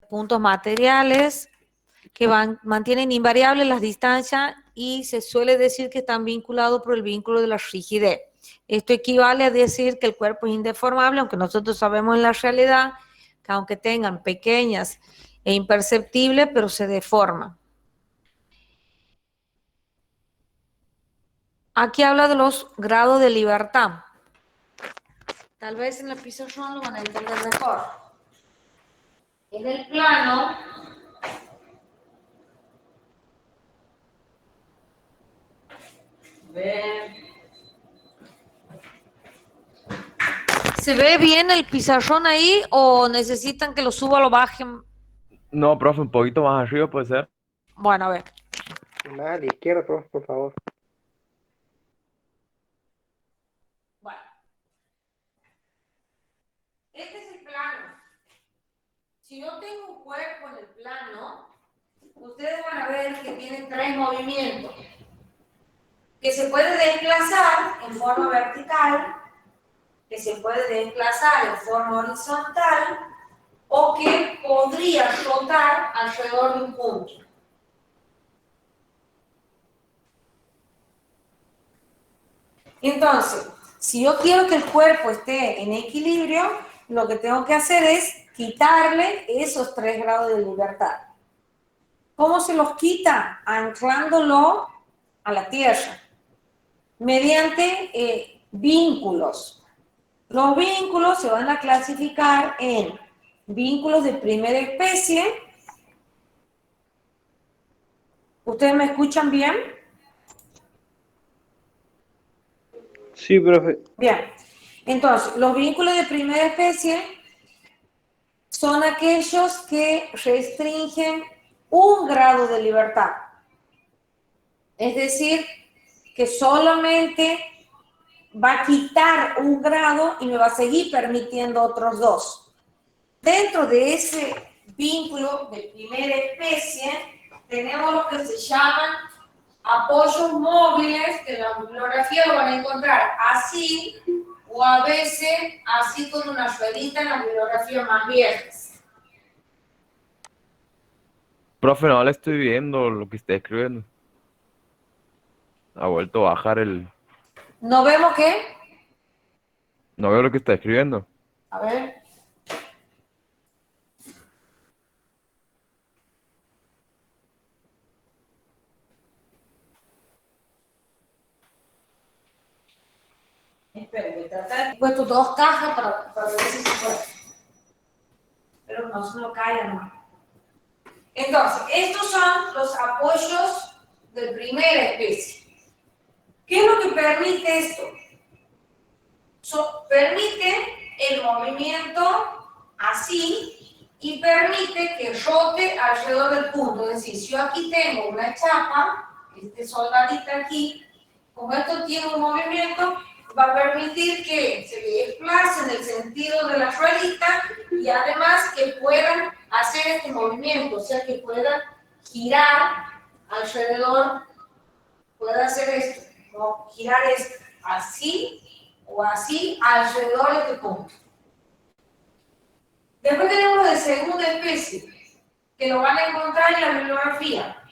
puntos materiales que mantienen invariables las distancias y se suele decir que están vinculados por el vínculo de la rigidez. Esto equivale a decir que el cuerpo es indeformable, aunque nosotros sabemos en la realidad que aunque tengan pequeñas e imperceptibles, pero se deforman. Aquí habla de los grados de libertad. Tal vez en la pizarrón lo van a entender mejor. En el plano, ¿se ve bien el pizarrón ahí o necesitan que lo suba o lo bajen? No, profe, un poquito más arriba puede ser. Bueno, a ver. Más a la izquierda, profe, por favor. Bueno. Este es el plano. Si yo tengo un cuerpo en el plano, ustedes van a ver que tiene 3 movimientos. Que se puede desplazar en forma vertical, que se puede desplazar en forma horizontal o que podría rotar alrededor de un punto. Entonces, si yo quiero que el cuerpo esté en equilibrio, lo que tengo que hacer es quitarle esos 3 grados de libertad. ¿Cómo se los quita? Anclándolo a la tierra, mediante vínculos. Los vínculos se van a clasificar en vínculos de primera especie. ¿Ustedes me escuchan bien? Sí, profe. Bien. Entonces, los vínculos de primera especie son aquellos que restringen un grado de libertad. Es decir, que solamente va a quitar un grado y me va a seguir permitiendo otros 2. Dentro de ese vínculo de primera especie, tenemos lo que se llaman apoyos móviles, que en la bibliografía lo van a encontrar así, o a veces así con una ruedita en las bibliografías más viejas. Profe, no le estoy viendo lo que está escribiendo. Ha vuelto a bajar el... ¿No vemos qué? No veo lo que está escribiendo. A ver. Espera, voy a tratar. He puesto 2 cajas para ver si se puede. Pero no se lo caiga, no. Entonces, estos son los apoyos de primera especie. ¿Qué es lo que permite esto? Permite el movimiento así y permite que rote alrededor del punto. Es decir, si yo aquí tengo una chapa, este soldadito aquí, como esto tiene un movimiento, va a permitir que se desplace en el sentido de la ruedita y además que puedan hacer este movimiento, o sea, que puedan girar alrededor, pueda hacer esto, ¿no? Girar esto, así o así alrededor de este punto. Después tenemos lo de segunda especie, que lo van a encontrar en la bibliografía.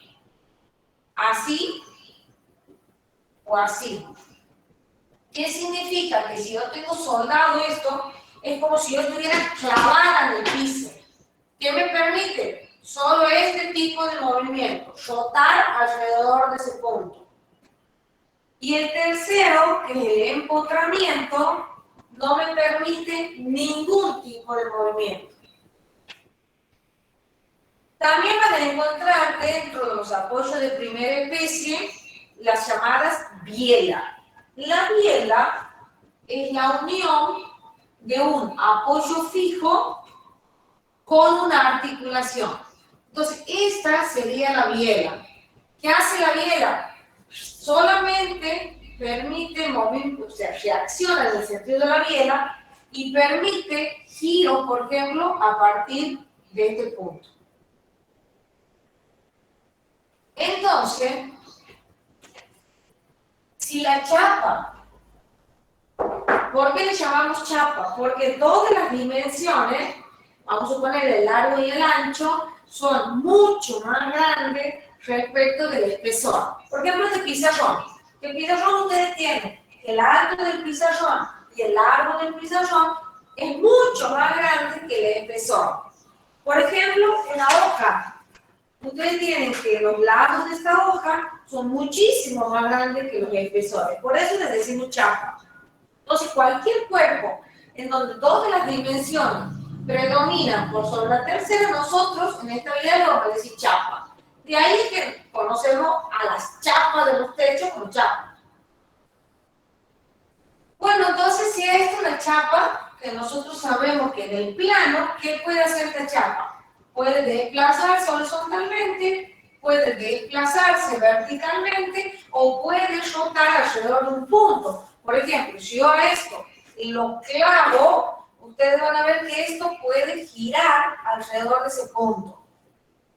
Así o así. ¿Qué significa? Que si yo tengo soldado esto, es como si yo estuviera clavada en el piso. ¿Qué me permite? Solo este tipo de movimiento, rotar alrededor de ese punto. Y el tercero, que es el empotramiento, no me permite ningún tipo de movimiento. También van a encontrar dentro de los apoyos de primera especie las llamadas bielas. La biela es la unión de un apoyo fijo con una articulación. Entonces, esta sería la biela. ¿Qué hace la biela? Solamente permite movimiento, o sea, reacciona en el sentido de la biela y permite giro, por ejemplo, a partir de este punto. Entonces, si la chapa, ¿por qué le llamamos chapa? Porque todas las dimensiones vamos a suponer el largo y el ancho, son mucho más grandes respecto del espesor. Por ejemplo, este pizarrón. El pizarrón ustedes tienen el alto del pizarrón y el largo del pizarrón es mucho más grande que el espesor. Por ejemplo, en la hoja, ustedes tienen que los lados de esta hoja son muchísimo más grandes que los espesores. Por eso les decimos chapa. Entonces, cualquier cuerpo en donde todas las dimensiones predominan por sobre la tercera, nosotros en esta vida le vamos a decir chapa. De ahí es que conocemos a las chapas de los techos como chapa. Bueno, entonces, si esta es una chapa, que nosotros sabemos que en el plano, ¿qué puede hacer esta chapa? Puede desplazarse horizontalmente, puede desplazarse verticalmente o puede rotar alrededor de un punto. Por ejemplo, si yo a esto lo clavo, ustedes van a ver que esto puede girar alrededor de ese punto.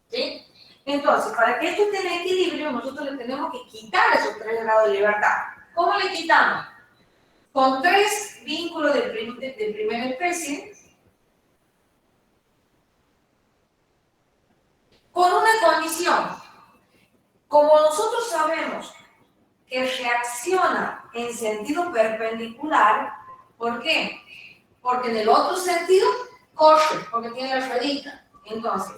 ¿Sí? Entonces, para que esto esté en equilibrio, nosotros le tenemos que quitar esos 3 grados de libertad. ¿Cómo le quitamos? Con 3 vínculos de primera especie, con una condición. Como nosotros sabemos que reacciona en sentido perpendicular, ¿por qué? Porque en el otro sentido corre, porque tiene la ruedita. Entonces,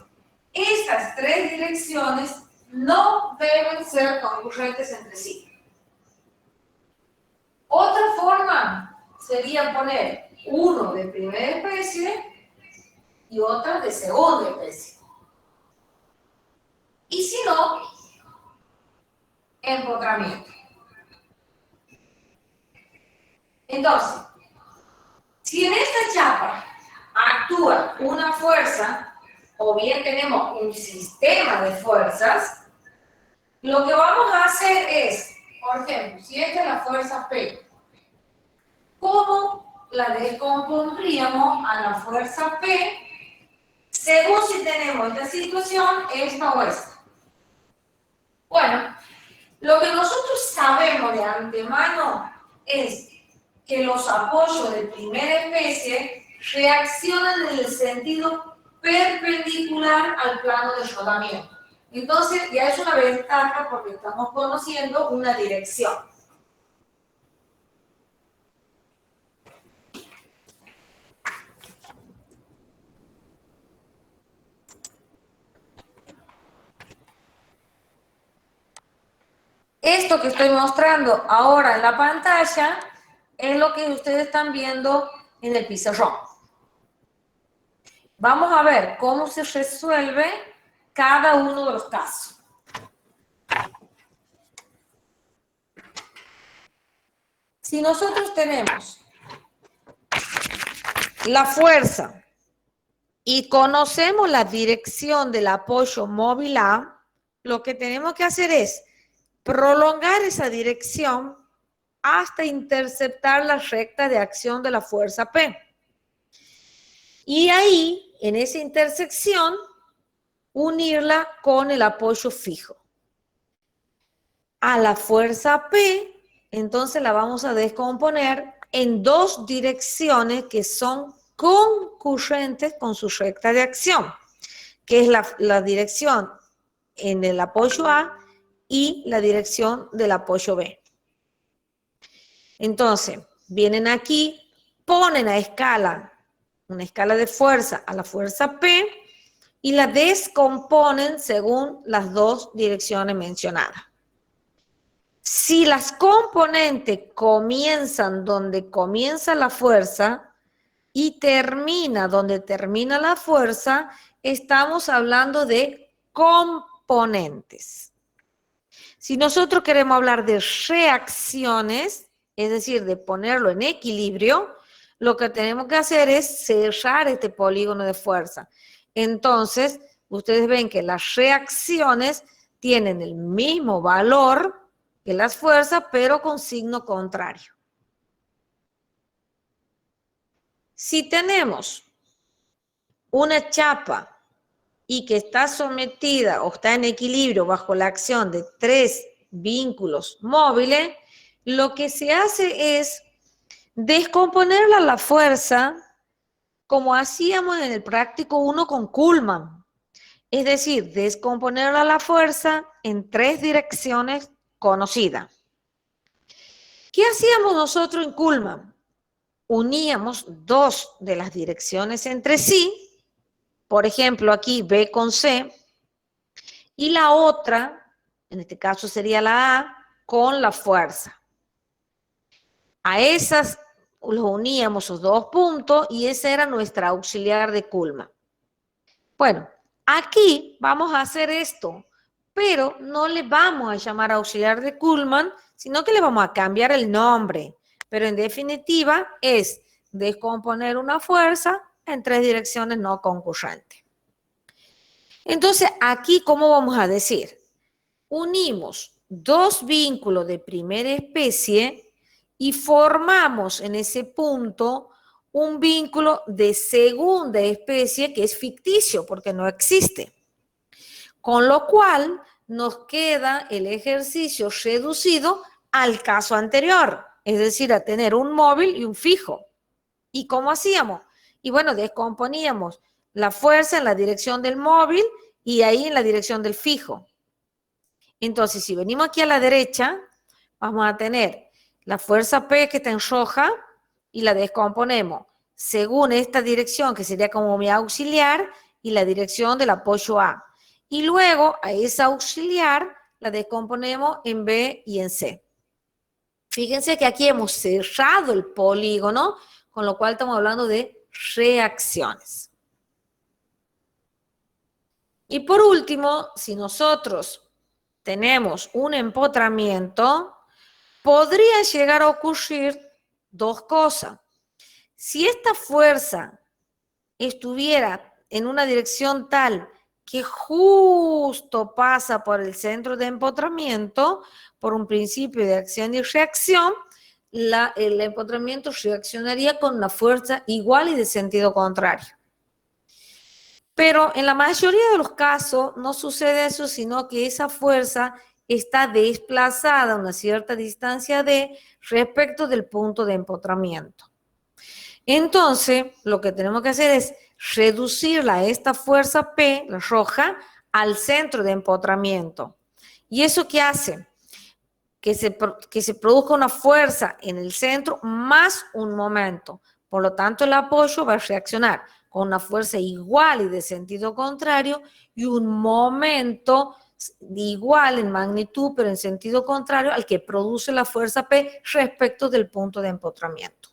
estas 3 direcciones no deben ser concurrentes entre sí. Otra forma sería poner uno de primera especie y otra de segunda especie. Y si no, empotramiento. Entonces, si en esta chapa actúa una fuerza, o bien tenemos un sistema de fuerzas, lo que vamos a hacer es, por ejemplo, si esta es la fuerza P, ¿cómo la descompondríamos a la fuerza P según si tenemos esta situación, esta o esta? Bueno, lo que nosotros sabemos de antemano es que los apoyos de primera especie reaccionan en el sentido perpendicular al plano de rodamiento. Entonces, ya es una ventaja porque estamos conociendo una dirección. Esto que estoy mostrando ahora en la pantalla es lo que ustedes están viendo en el pizarrón. Vamos a ver cómo se resuelve cada uno de los casos. Si nosotros tenemos la fuerza y conocemos la dirección del apoyo móvil A, lo que tenemos que hacer es prolongar esa dirección hasta interceptar la recta de acción de la fuerza P. Y ahí, en esa intersección, unirla con el apoyo fijo. A la fuerza P, entonces la vamos a descomponer en 2 direcciones que son concurrentes con su recta de acción, que es la dirección en el apoyo A y la dirección del apoyo B. Entonces, vienen aquí, ponen a escala, una escala de fuerza a la fuerza P y la descomponen según las 2 direcciones mencionadas. Si las componentes comienzan donde comienza la fuerza y termina donde termina la fuerza, estamos hablando de componentes. Si nosotros queremos hablar de reacciones, es decir, de ponerlo en equilibrio, lo que tenemos que hacer es cerrar este polígono de fuerza. Entonces, ustedes ven que las reacciones tienen el mismo valor que las fuerzas, pero con signo contrario. Si tenemos una chapa y que está sometida o está en equilibrio bajo la acción de 3 vínculos móviles, lo que se hace es descomponerla a la fuerza como hacíamos en el práctico 1 con Kuhlmann. Es decir, descomponer a la fuerza en 3 direcciones conocidas. ¿Qué hacíamos nosotros en Kuhlmann? Uníamos 2 de las direcciones entre sí, por ejemplo, aquí B con C, y la otra, en este caso sería la A, con la fuerza. A esas los uníamos los 2 puntos y esa era nuestra auxiliar de Kuhlmann. Bueno, aquí vamos a hacer esto, pero no le vamos a llamar auxiliar de Kuhlmann, sino que le vamos a cambiar el nombre. Pero en definitiva es descomponer una fuerza en 3 direcciones no concurrentes. Entonces, aquí, ¿cómo vamos a decir? Unimos 2 vínculos de primera especie y formamos en ese punto un vínculo de segunda especie que es ficticio porque no existe. Con lo cual nos queda el ejercicio reducido al caso anterior, es decir, a tener un móvil y un fijo. ¿Y cómo hacíamos? Y bueno, descomponíamos la fuerza en la dirección del móvil y ahí en la dirección del fijo. Entonces, si venimos aquí a la derecha, vamos a tener la fuerza P que está en roja y la descomponemos según esta dirección, que sería como mi auxiliar, y la dirección del apoyo A. Y luego a esa auxiliar la descomponemos en B y en C. Fíjense que aquí hemos cerrado el polígono, con lo cual estamos hablando de reacciones. Y por último, si nosotros tenemos un empotramiento, podría llegar a ocurrir 2 cosas. Si esta fuerza estuviera en una dirección tal que justo pasa por el centro de empotramiento, por un principio de acción y reacción, el empotramiento reaccionaría con una fuerza igual y de sentido contrario. Pero en la mayoría de los casos no sucede eso, sino que esa fuerza está desplazada a una cierta distancia D respecto del punto de empotramiento. Entonces, lo que tenemos que hacer es reducirla a esta fuerza P, la roja, al centro de empotramiento. ¿Y eso qué hace? Que se produzca una fuerza en el centro más un momento. Por lo tanto, el apoyo va a reaccionar con una fuerza igual y de sentido contrario y un momento igual en magnitud, pero en sentido contrario al que produce la fuerza P respecto del punto de empotramiento.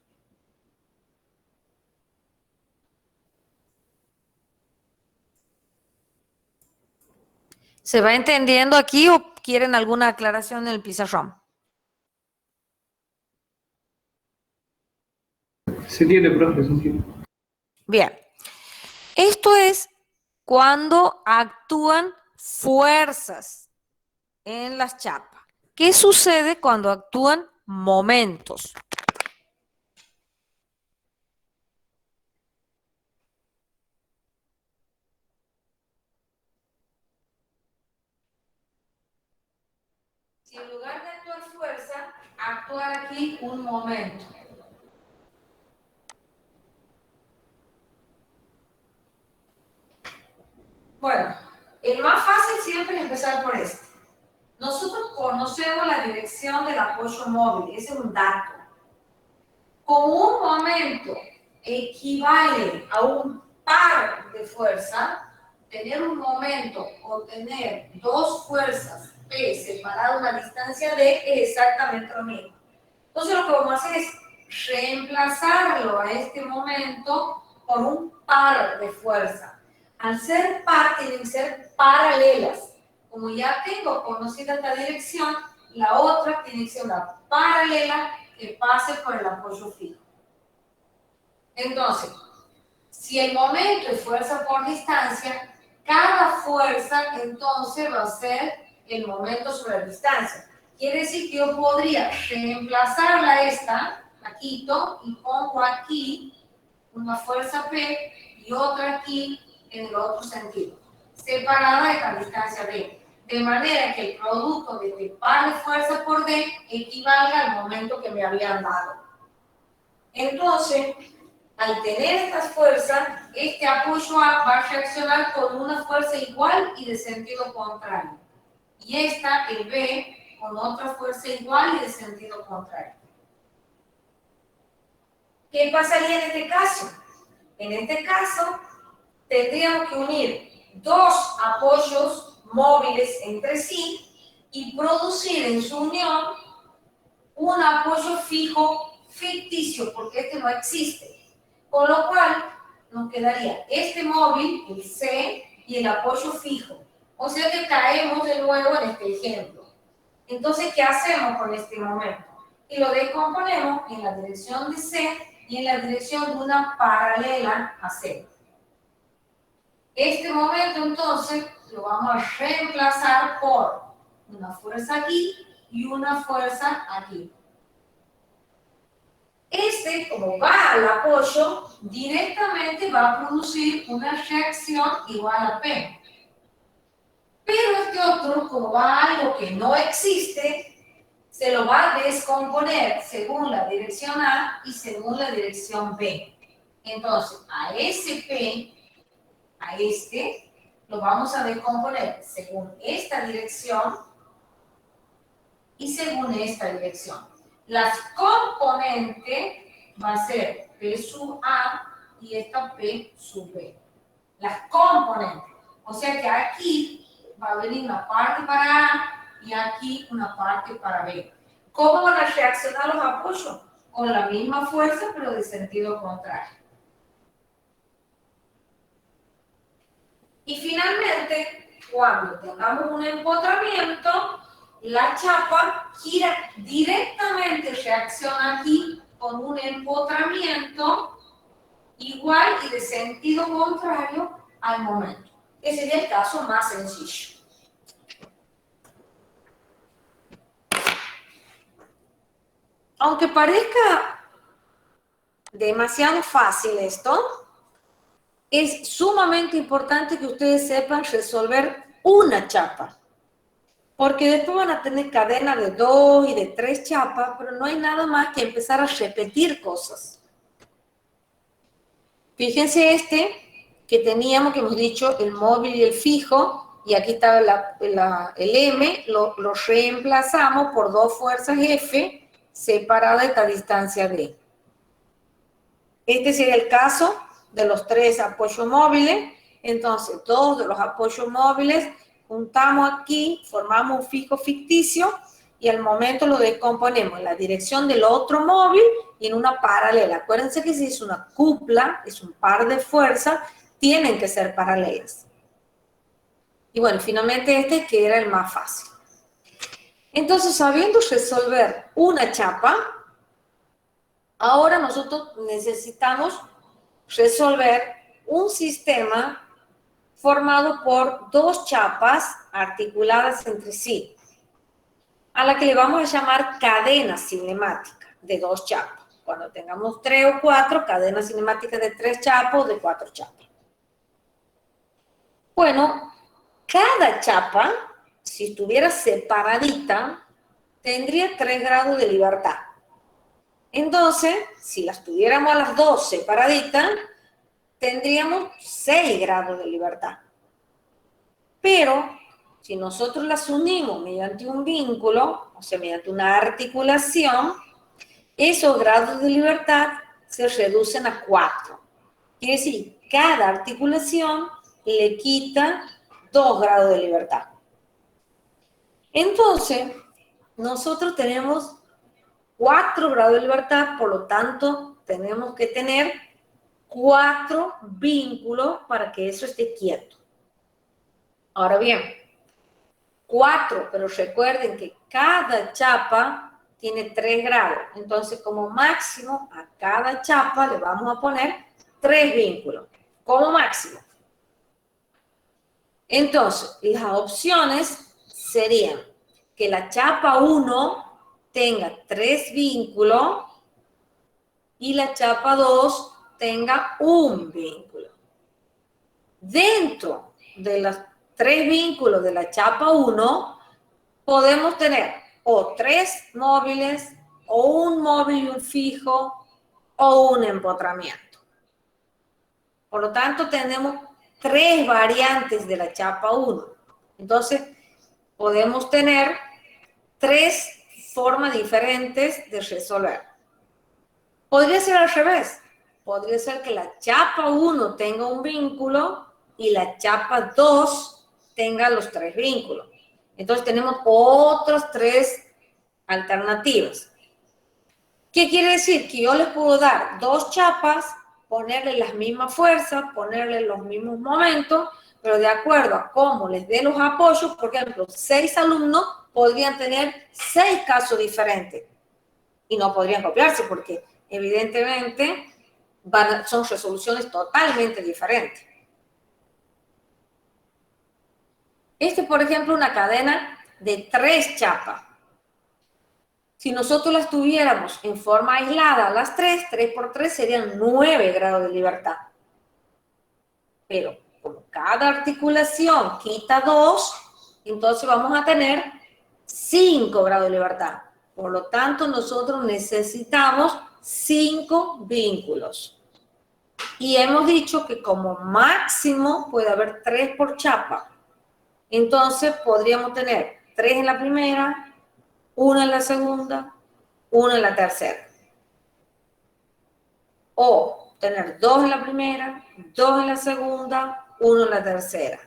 ¿Se va entendiendo aquí o quieren alguna aclaración en el pizarrón? Se entiende, profe, se entiende. Bien. Esto es cuando actúan fuerzas en las chapas. ¿Qué sucede cuando actúan momentos? Si en lugar de actuar fuerza, actuar aquí un momento. Bueno, el más fácil siempre es empezar por este. Nosotros conocemos la dirección del apoyo móvil, ese es un dato. Como un momento equivale a un par de fuerza, tener un momento o tener 2 fuerzas P separadas a una distancia D es exactamente lo mismo. Entonces lo que vamos a hacer es reemplazarlo a este momento por un par de fuerza. Al ser par, tienen que ser paralelas. Como ya tengo conocida esta dirección, la otra tiene que ser una paralela que pase por el apoyo fijo. Entonces, si el momento es fuerza por distancia, cada fuerza entonces va a ser el momento sobre la distancia. Quiere decir que yo podría reemplazarla a esta, la quito y pongo aquí una fuerza P y otra aquí en el otro sentido, separada de la distancia D. De manera que el producto de este par de fuerza por D equivalga al momento que me habían dado. Entonces, Al tener estas fuerzas, este apoyo A va a reaccionar con una fuerza igual y de sentido contrario. Y esta, el B, con otra fuerza igual y de sentido contrario. ¿Qué pasaría en este caso? En este caso, tendríamos que unir dos apoyos móviles entre sí y producir en su unión un apoyo fijo ficticio, porque este no existe. Con lo cual, nos quedaría este móvil, el C, y el apoyo fijo. O sea que caemos de nuevo en este ejemplo. Entonces, ¿qué hacemos con este momento? Y lo descomponemos en la dirección de C y en la dirección de una paralela a C. Este momento, entonces, lo vamos a reemplazar por una fuerza aquí y una fuerza aquí. Este, como va al apoyo, directamente va a producir una reacción igual a P. Pero este otro, como va a algo que no existe, se lo va a descomponer según la dirección A y según la dirección B. Entonces, a ese P, a este, lo vamos a descomponer según esta dirección y según esta dirección. Las componentes va a ser P sub A y esta P sub B. Las componentes. O sea que aquí va a venir una parte para A y aquí una parte para B. ¿Cómo van a reaccionar los apoyos? Con la misma fuerza, pero de sentido contrario. Y finalmente, cuando tengamos un empotramiento, la chapa gira directamente, reacciona aquí con un empotramiento igual y de sentido contrario al momento. Ese sería el caso más sencillo. Aunque parezca demasiado fácil esto, es sumamente importante que ustedes sepan resolver una chapa. Porque después van a tener cadena de 2 y de 3 chapas, pero no hay nada más que empezar a repetir cosas. Fíjense que teníamos, que hemos dicho, el móvil y el fijo, y aquí estaba el M, lo reemplazamos por dos fuerzas F separadas a esta distancia D. Este sería el caso de los tres apoyos móviles. Entonces, dos de los apoyos móviles juntamos aquí, formamos un fijo ficticio y al momento lo descomponemos en la dirección del otro móvil y en una paralela. Acuérdense que si es una cupla, es un par de fuerzas, tienen que ser paralelas. Y bueno, finalmente este que era el más fácil. Entonces, sabiendo resolver una chapa, ahora nosotros necesitamos resolver un sistema formado por dos chapas articuladas entre sí, a la que le vamos a llamar cadena cinemática de dos chapas. Cuando tengamos 3 o 4, cadena cinemática de 3 chapas o de 4 chapas. Bueno, cada chapa, si estuviera separadita, tendría 3 grados de libertad. Entonces, si las tuviéramos a las dos separaditas, tendríamos 6 grados de libertad. Pero, si nosotros las unimos mediante un vínculo, o sea, mediante una articulación, esos grados de libertad se reducen a 4. Quiere decir, cada articulación le quita 2 grados de libertad. Entonces, nosotros tenemos 4 grados de libertad, por lo tanto, tenemos que tener 4 vínculos para que eso esté quieto. Ahora bien, 4, pero recuerden que cada chapa tiene 3 grados. Entonces, como máximo, a cada chapa le vamos a poner 3 vínculos, como máximo. Entonces, las opciones serían que la chapa 1 tenga 3 vínculos y la chapa 2 tenga un vínculo. Dentro de los 3 vínculos de la chapa 1 podemos tener o 3 móviles, o un móvil y un fijo, o un empotramiento. Por lo tanto, tenemos 3 variantes de la chapa 1. Entonces, podemos tener 3 formas diferentes de resolver. Podría ser al revés. Podría ser que la chapa 1 tenga un vínculo y la chapa 2 tenga los 3 vínculos. Entonces, tenemos otras 3 alternativas. ¿Qué quiere decir? Que yo les puedo dar 2 chapas, ponerle las mismas fuerzas, ponerle los mismos momentos, pero de acuerdo a cómo les dé los apoyos, por ejemplo, 6 alumnos podrían tener 6 casos diferentes y no podrían copiarse porque evidentemente son resoluciones totalmente diferentes. Por ejemplo, una cadena de 3 chapas. Si nosotros las tuviéramos en forma aislada, las 3 por 3 serían 9 grados de libertad. Pero como cada articulación quita 2, entonces vamos a tener 5 grados de libertad. Por lo tanto, nosotros necesitamos 5 vínculos. Y hemos dicho que como máximo puede haber 3 por chapa. Entonces, podríamos tener 3 en la primera, 1 en la segunda, 1 en la tercera. O tener 2 en la primera, 2 en la segunda, 1 en la tercera.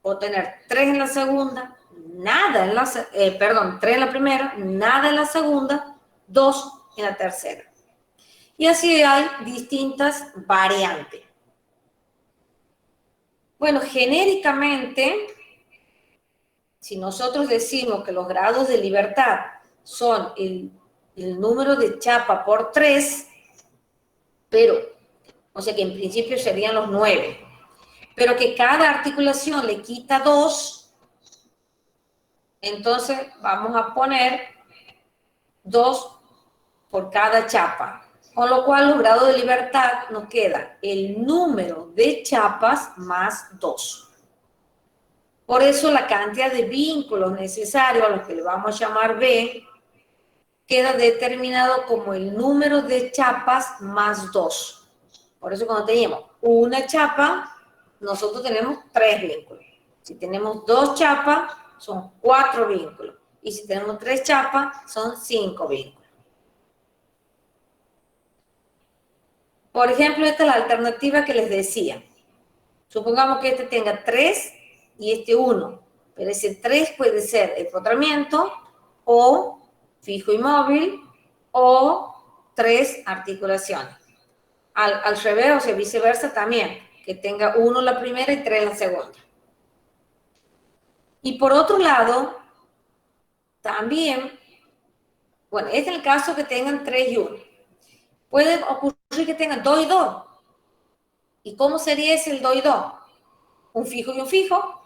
O tener 3 en la segunda, nada en la, 3 en la primera, nada en la segunda, 2 en la tercera. Y así hay distintas variantes. Bueno, genéricamente, si nosotros decimos que los grados de libertad son el número de chapa por 3, pero, o sea que en principio serían los 9, pero que cada articulación le quita 2, entonces vamos a poner 2 por cada chapa, con lo cual los grados de libertad nos queda el número de chapas más 2. Por eso la cantidad de vínculos necesarios, a los que le vamos a llamar B, queda determinado como el número de chapas más 2. Por eso cuando tenemos una chapa, nosotros tenemos 3 vínculos. Si tenemos 2 chapas, son 4 vínculos. Y si tenemos 3 chapas, son 5 vínculos. Por ejemplo, esta es la alternativa que les decía. Supongamos que este tenga 3 y este 1. Pero ese 3 puede ser empotramiento o fijo y móvil o 3 articulaciones. Al revés, o sea, viceversa también, que tenga 1 en la primera y 3 en la segunda. Y por otro lado, también, bueno, este es el caso que tengan 3 y 1. Puede ocurrir que tengan 2 y 2. ¿Y cómo sería ese el 2 y 2? Un fijo y un fijo,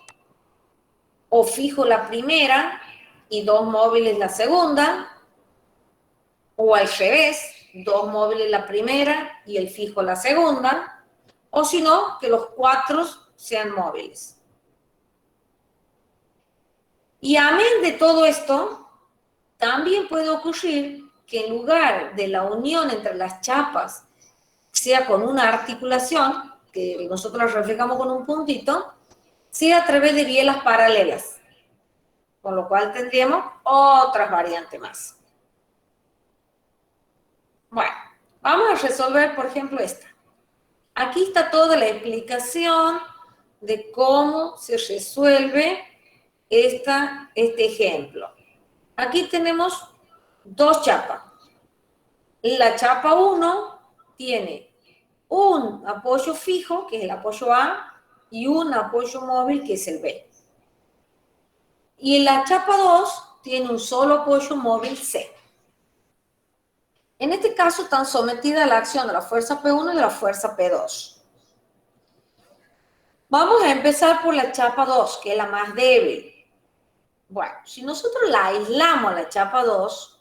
o fijo la primera y 2 móviles la segunda, o al revés, 2 móviles la primera y el fijo la segunda, o si no, que los 4 sean móviles. Y amén de todo esto, también puede ocurrir que en lugar de la unión entre las chapas sea con una articulación, que nosotros la reflejamos con un puntito, sea a través de bielas paralelas, con lo cual tendríamos otras variantes más. Bueno, vamos a resolver, por ejemplo, esta. Aquí está toda la explicación de cómo se resuelve este ejemplo. Aquí tenemos 2 chapas. La chapa 1 tiene un apoyo fijo, que es el apoyo A, y un apoyo móvil, que es el B. Y la chapa 2 tiene un solo apoyo móvil C. En este caso están sometidas a la acción de la fuerza P1 y de la fuerza P2. Vamos a empezar por la chapa 2, que es la más débil. Bueno, si nosotros la aislamos a la chapa 2,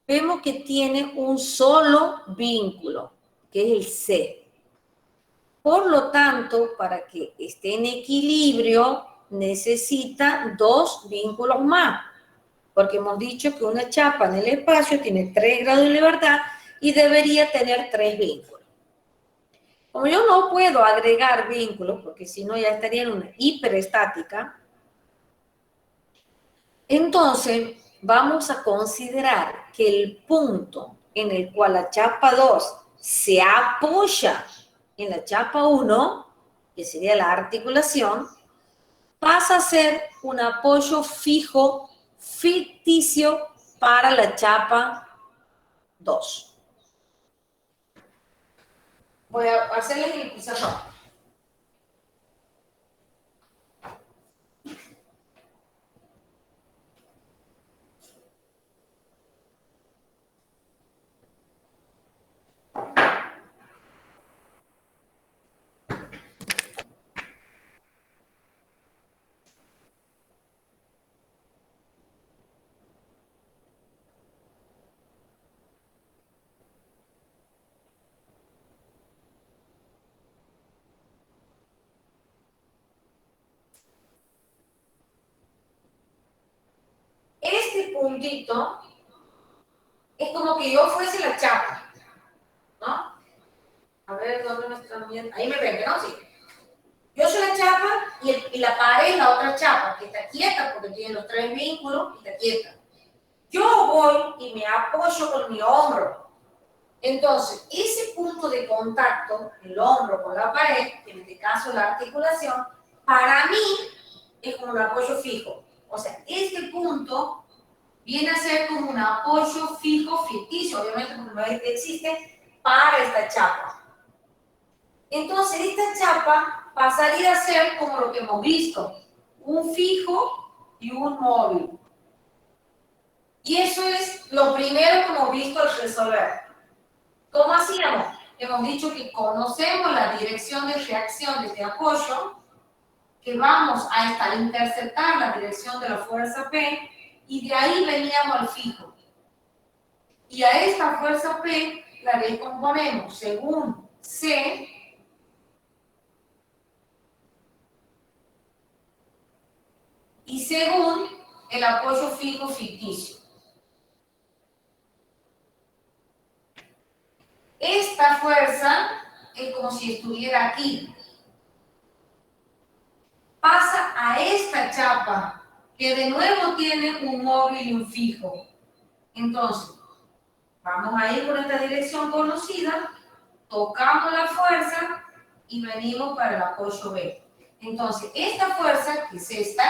vemos que tiene un solo vínculo, que es el C. Por lo tanto, para que esté en equilibrio, necesita 2 vínculos más, porque hemos dicho que una chapa en el espacio tiene 3 grados de libertad y debería tener 3 vínculos. Como yo no puedo agregar vínculos, porque si no ya estaría en una hiperestática, entonces vamos a considerar que el punto en el cual la chapa 2 se apoya en la chapa 1, que sería la articulación, pasa a ser un apoyo fijo ficticio para la chapa 2. Voy a hacerles el pizarrón. Este puntito es como que yo fuese la chapa, ¿no? A ver, ¿dónde me están viendo? Ahí me ven, ¿no? Sí. Yo soy la chapa y la pared es la otra chapa, que está quieta porque tiene los 3 vínculos y está quieta. Yo voy y me apoyo con mi hombro. Entonces, ese punto de contacto, el hombro con la pared, que en este caso la articulación, para mí es como un apoyo fijo. O sea, este punto viene a ser como un apoyo fijo ficticio, obviamente porque no existe, para esta chapa. Entonces, esta chapa pasaría a ser como lo que hemos visto, un fijo y un móvil. Y eso es lo primero que hemos visto al resolver. ¿Cómo hacíamos? Hemos dicho que conocemos la dirección de reacción de este apoyo, que vamos a interceptar la dirección de la fuerza P, y de ahí veníamos al fijo. Y a esta fuerza P la descomponemos según C y según el apoyo fijo ficticio. Esta fuerza es como si estuviera aquí. Pasa a esta chapa, que de nuevo tiene un móvil y un fijo. Entonces, vamos a ir por esta dirección conocida, tocamos la fuerza y venimos para el apoyo B. Entonces, esta fuerza, que es esta,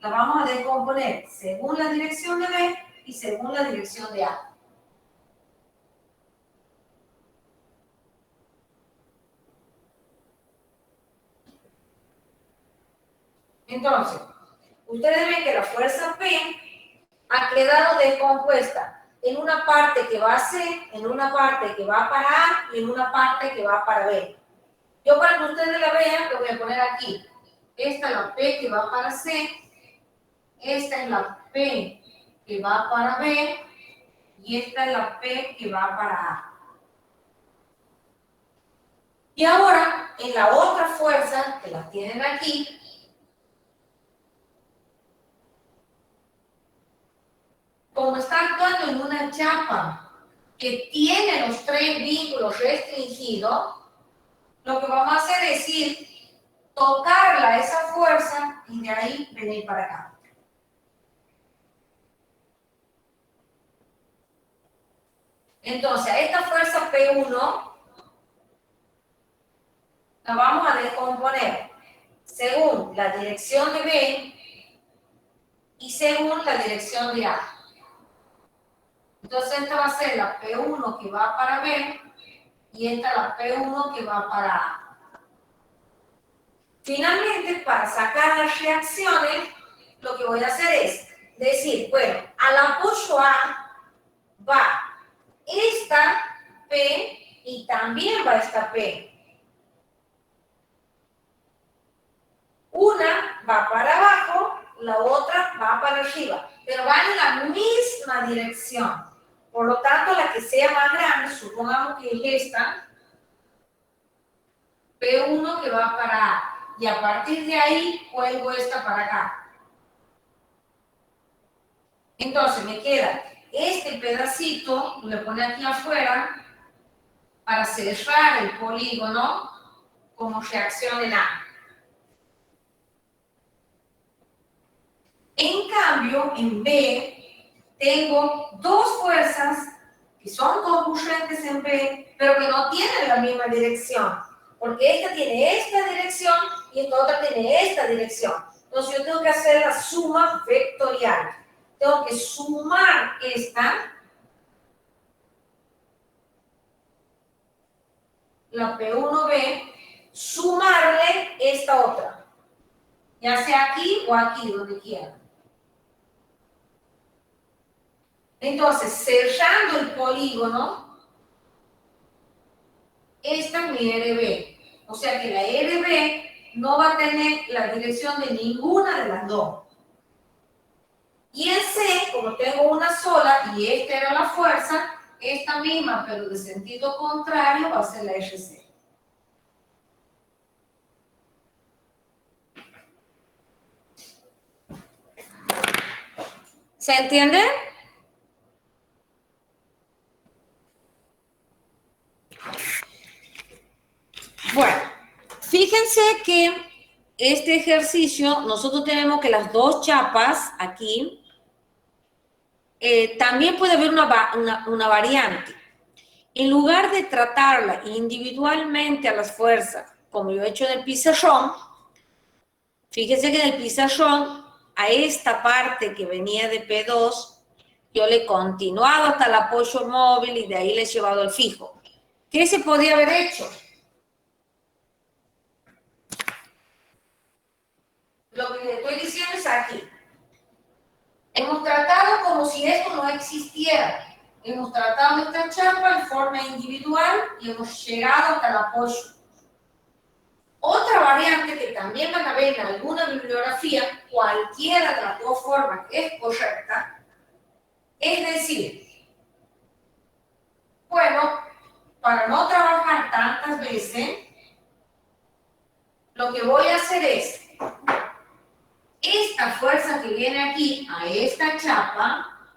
la vamos a descomponer según la dirección de B y según la dirección de A. Entonces, ustedes ven que la fuerza P ha quedado descompuesta en una parte que va a C, en una parte que va para A y en una parte que va para B. Yo para que ustedes la vean, lo voy a poner aquí. Esta es la P que va para C, esta es la P que va para B y esta es la P que va para A. Y ahora, en la otra fuerza, que la tienen aquí, como está actuando en una chapa que tiene los 3 vínculos restringidos, lo que vamos a hacer es ir, tocarla a esa fuerza y de ahí venir para acá. Entonces, a esta fuerza P1 la vamos a descomponer según la dirección de B y según la dirección de A. Entonces, esta va a ser la P1 que va para B y esta la P1 que va para A. Finalmente, para sacar las reacciones, lo que voy a hacer es decir, bueno, al apoyo A va esta P y también va esta P. Una va para abajo, la otra va para arriba, pero van en la misma dirección. Por lo tanto, la que sea más grande, supongamos que es esta, P1 que va para A. Y a partir de ahí, cuelgo esta para acá. Entonces, me queda este pedacito, lo pone aquí afuera, para cerrar el polígono como reacción en A. En cambio, en B, tengo dos fuerzas que son concurrentes en B, pero que no tienen la misma dirección. Porque esta tiene esta dirección y esta otra tiene esta dirección. Entonces yo tengo que hacer la suma vectorial. Tengo que sumar esta, la P1B, sumarle esta otra. Ya sea aquí o aquí, donde quiera. Entonces, cerrando el polígono, esta es mi RB. O sea que la RB no va a tener la dirección de ninguna de las dos. Y en C, como tengo una sola y esta era la fuerza, esta misma, pero de sentido contrario, va a ser la RC. ¿Se entiende? Bueno, fíjense que este ejercicio, nosotros tenemos que las dos chapas aquí, también puede haber una variante. En lugar de tratarla individualmente a las fuerzas, como yo he hecho en el pizarrón, fíjense que en el pizarrón, a esta parte que venía de P2, yo le he continuado hasta el apoyo móvil y de ahí le he llevado el fijo. ¿Qué se podía haber hecho? Lo que le estoy diciendo es aquí. Hemos tratado como si esto no existiera. Hemos tratado esta chapa en forma individual y hemos llegado hasta el apoyo. Otra variante que también van a ver en alguna bibliografía, cualquiera de las dos formas es correcta, es decir, bueno, para no trabajar tantas veces, lo que voy a hacer es esta fuerza que viene aquí a esta chapa,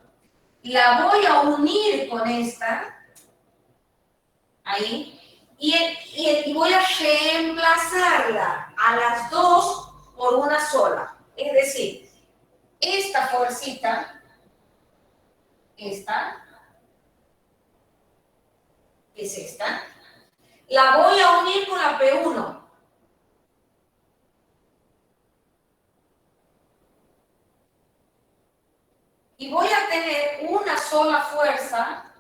la voy a unir con esta, ahí, y voy a reemplazarla a las dos por una sola. Es decir, esta fuercita, esta, que es esta, la voy a unir con la P1. Y voy a tener una sola fuerza,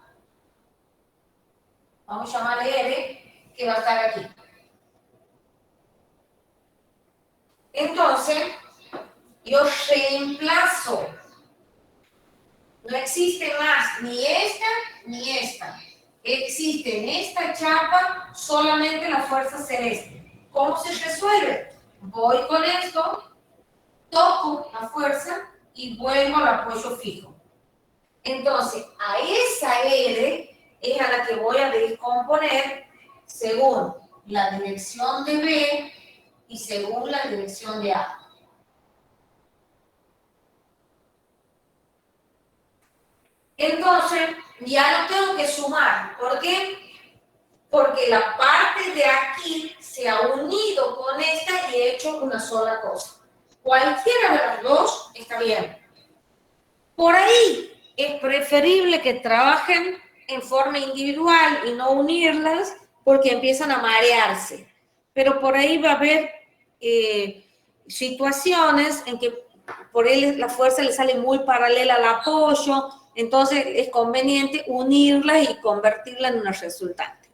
vamos a llamarle R, que va a estar aquí. Entonces, yo reemplazo. No existe más ni esta ni esta. Existe en esta chapa solamente la fuerza celeste. ¿Cómo se resuelve? Voy con esto, toco la fuerza y vuelvo al apoyo fijo. Entonces, a esa R es a la que voy a descomponer según la dirección de B y según la dirección de A. Entonces, ya lo tengo que sumar. ¿Por qué? Porque la parte de aquí se ha unido con esta y he hecho una sola cosa. Cualquiera de las dos está bien. Por ahí es preferible que trabajen en forma individual y no unirlas porque empiezan a marearse. Pero por ahí va a haber situaciones en que por él la fuerza le sale muy paralela al apoyo, entonces es conveniente unirlas y convertirlas en una resultante.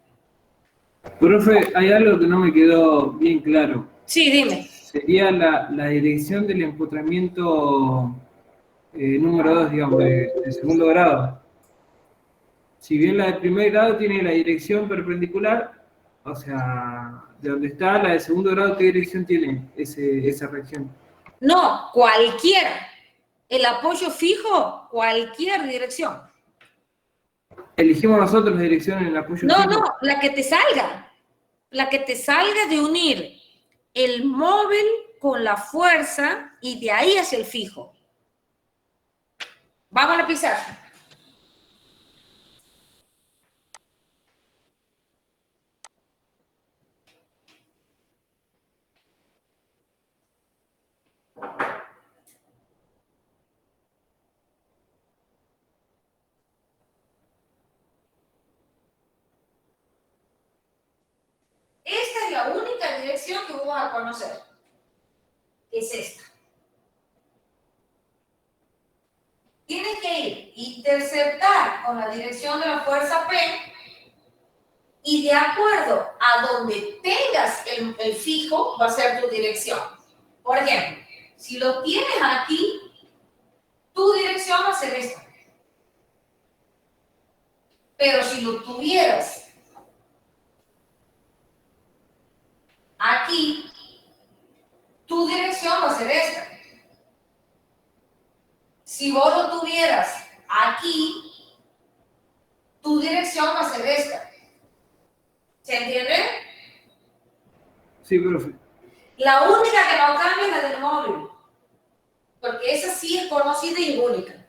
Profe, hay algo que no me quedó bien claro. Sí, dime. Sería la dirección del empotramiento número 2, digamos, de segundo grado. Si bien la de primer grado tiene la dirección perpendicular, o sea, de donde está la de segundo grado, ¿qué dirección tiene esa reacción? No, cualquiera. El apoyo fijo, cualquier dirección. Elegimos nosotros la dirección en el apoyo No, fijo. no, la que te salga. La que te salga de unir el móvil con la fuerza y de ahí hacia el fijo. Vamos a la pizarra. dirección que vos vas a conocer, que es esta. Tienes que ir, interceptar con la dirección de la fuerza P y de acuerdo a donde tengas el fijo, va a ser tu dirección. Por ejemplo, si lo tienes aquí, tu dirección va a ser esta. Pero si lo tuvieras aquí, tu dirección va a ser esta. Si vos lo tuvieras aquí, tu dirección va a ser esta. ¿Se entiende? Sí, profe. La única que no cambia es la del móvil, porque esa sí es conocida y única.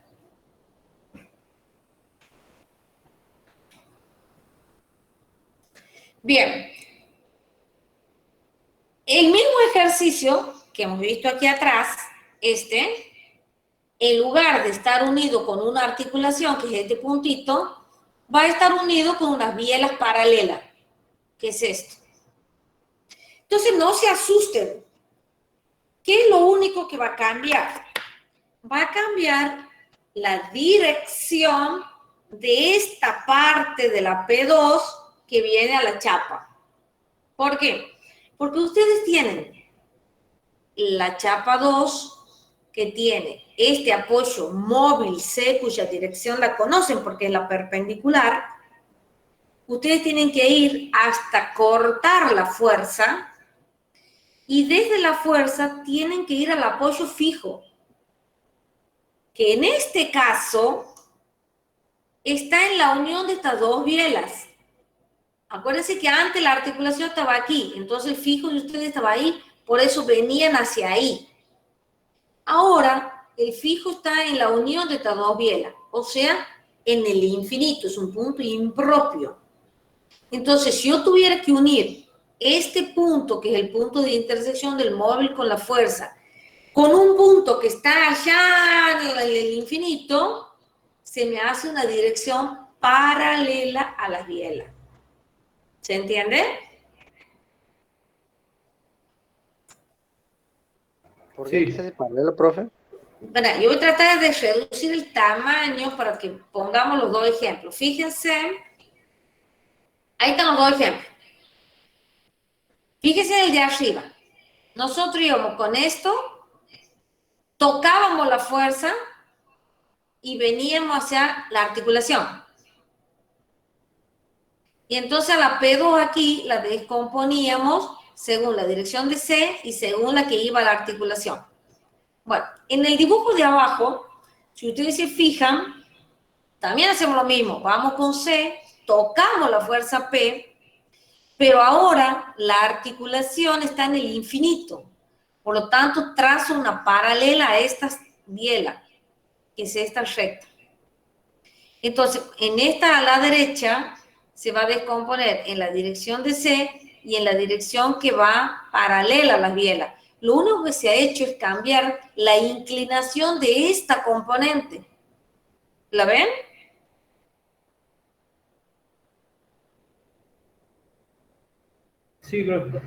Bien. El mismo ejercicio que hemos visto aquí atrás, en lugar de estar unido con una articulación, que es este puntito, va a estar unido con unas bielas paralelas, que es esto. Entonces, no se asusten. ¿Qué es lo único que va a cambiar? Va a cambiar la dirección de esta parte de la P2 que viene a la chapa. ¿Por qué? Porque ustedes tienen la chapa 2 que tiene este apoyo móvil C, cuya dirección la conocen porque es la perpendicular. Ustedes tienen que ir hasta cortar la fuerza y desde la fuerza tienen que ir al apoyo fijo, que en este caso está en la unión de estas dos bielas. Acuérdense que antes la articulación estaba aquí, entonces el fijo de ustedes estaba ahí, por eso venían hacia ahí. Ahora, el fijo está en la unión de estas dos bielas, o sea, en el infinito, es un punto impropio. Entonces, si yo tuviera que unir este punto, que es el punto de intersección del móvil con la fuerza, con un punto que está allá en el infinito, se me hace una dirección paralela a las bielas. ¿Se entiende? ¿Por qué se hace paralelo, profe? Bueno, yo voy a tratar de reducir el tamaño para que pongamos los dos ejemplos. Fíjense, ahí están los dos ejemplos. Fíjense en el de arriba. Nosotros íbamos con esto, tocábamos la fuerza y veníamos hacia la articulación. Y entonces a la P2 aquí la descomponíamos según la dirección de C y según la que iba a la articulación. Bueno, en el dibujo de abajo, si ustedes se fijan, también hacemos lo mismo. Vamos con C, tocamos la fuerza P, pero ahora la articulación está en el infinito. Por lo tanto, trazo una paralela a esta biela, que es esta recta. Entonces, en esta a la derecha se va a descomponer en la dirección de C y en la dirección que va paralela a las bielas. Lo único que se ha hecho es cambiar la inclinación de esta componente. ¿La ven? Sí, profe.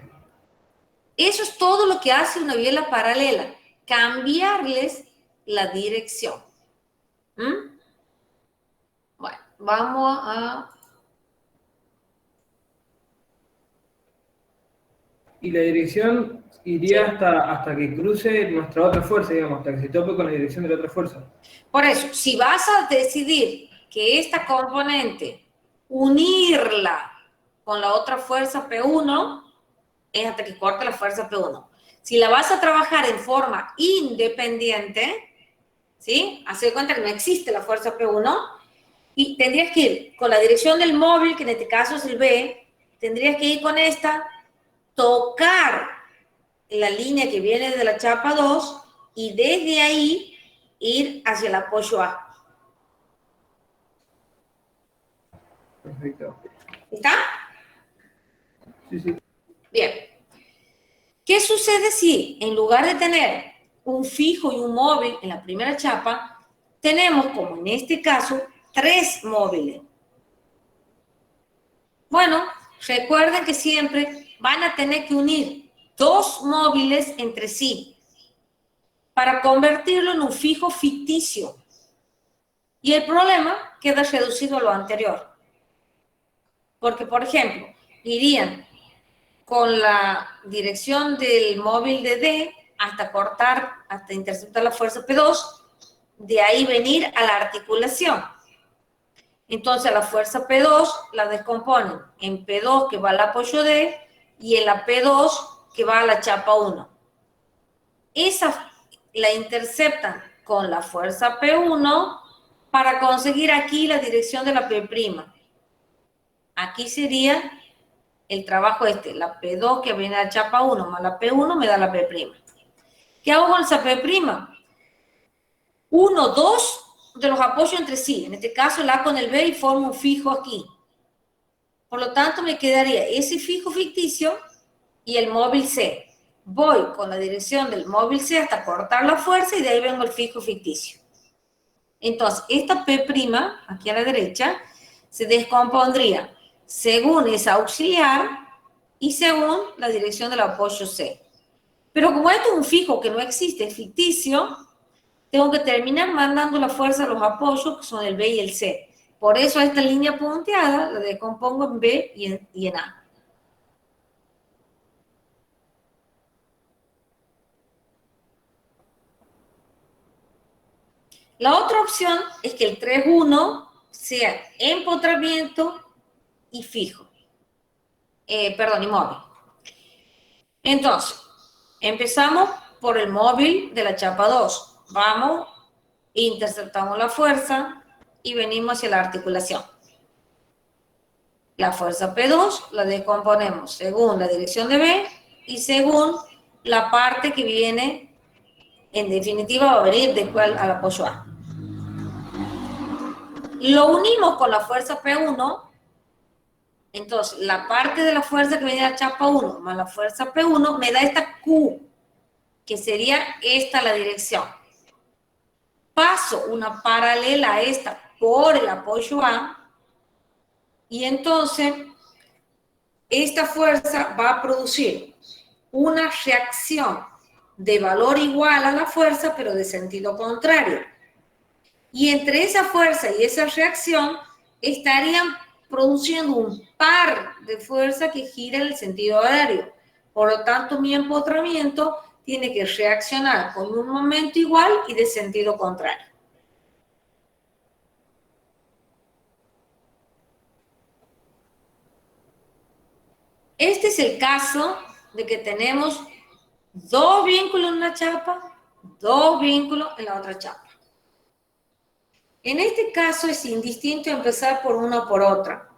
Eso es todo lo que hace una biela paralela. Cambiarles la dirección. ¿Mm? Bueno, vamos a... Y la dirección iría hasta que cruce nuestra otra fuerza, digamos, hasta que se tope con la dirección de la otra fuerza. Por eso, si vas a decidir que esta componente, unirla con la otra fuerza P1, es hasta que corte la fuerza P1. Si la vas a trabajar en forma independiente, ¿sí? Haz de cuenta que no existe la fuerza P1, y tendrías que ir con la dirección del móvil, que en este caso es el B, tendrías que ir con esta, tocar la línea que viene de la chapa 2 y desde ahí ir hacia el apoyo A. Perfecto. ¿Está? Sí, sí. Bien. ¿Qué sucede si en lugar de tener un fijo y un móvil en la primera chapa, tenemos, como en este caso, 3 móviles? Bueno, recuerden que siempre van a tener que unir dos móviles entre sí para convertirlo en un fijo ficticio. Y el problema queda reducido a lo anterior. Porque, por ejemplo, irían con la dirección del móvil de D hasta cortar, hasta interceptar la fuerza P2, de ahí venir a la articulación. Entonces la fuerza P2 la descomponen en P2 que va al apoyo D y en la P2 que va a la chapa 1. Esa la interceptan con la fuerza P1 para conseguir aquí la dirección de la P'. Aquí sería el trabajo la P2 que viene a la chapa 1 más la P1 me da la P'. ¿Qué hago con esa P'? Uno, dos de los apoyo entre sí. En este caso, el A con el B y formo un fijo aquí. Por lo tanto, me quedaría ese fijo ficticio y el móvil C. Voy con la dirección del móvil C hasta cortar la fuerza y de ahí vengo el fijo ficticio. Entonces, esta P', aquí a la derecha, se descompondría según esa auxiliar y según la dirección del apoyo C. Pero como esto es un fijo que no existe, es ficticio, tengo que terminar mandando la fuerza a los apoyos, que son el B y el C. Por eso esta línea punteada la descompongo en B y en A. La otra opción es que el 3-1 sea empotramiento y fijo. Y móvil. Entonces, empezamos por el móvil de la chapa 2. Vamos, interceptamos la fuerza y venimos hacia la articulación. La fuerza P2 la descomponemos según la dirección de B y según la parte que viene, en definitiva, va a venir después al apoyo A. Lo unimos con la fuerza P1, entonces la parte de la fuerza que viene de la chapa 1 más la fuerza P1 me da esta Q, que sería esta la dirección. Paso una paralela a esta por el apoyo A y entonces esta fuerza va a producir una reacción de valor igual a la fuerza, pero de sentido contrario. Y entre esa fuerza y esa reacción estarían produciendo un par de fuerza que gira en el sentido horario. Por lo tanto, mi empotramiento tiene que reaccionar con un momento igual y de sentido contrario. Este es el caso de que tenemos dos vínculos en una chapa, dos vínculos en la otra chapa. En este caso es indistinto empezar por una o por otra.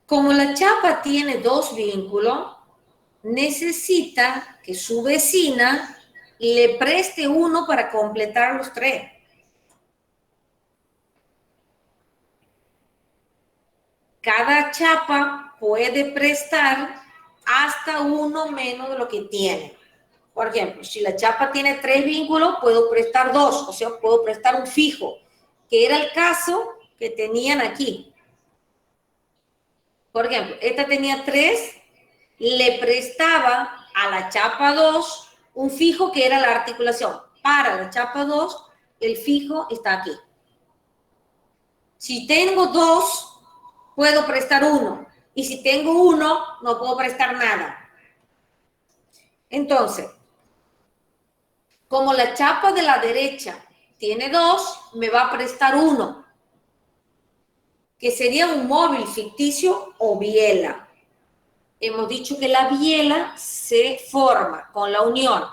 Como la chapa tiene dos vínculos, necesita que su vecina le preste uno para completar los tres. Cada chapa puede prestar hasta uno menos de lo que tiene. Por ejemplo, si la chapa tiene tres vínculos, puedo prestar dos, o sea, puedo prestar un fijo, que era el caso que tenían aquí. Por ejemplo, esta tenía tres, le prestaba a la chapa 2 un fijo que era la articulación. Para la chapa 2, el fijo está aquí. Si tengo dos, puedo prestar uno. Y si tengo uno, no puedo prestar nada. Entonces, como la chapa de la derecha tiene dos, me va a prestar uno, que sería un móvil ficticio o biela. Hemos dicho que la biela se forma con la unión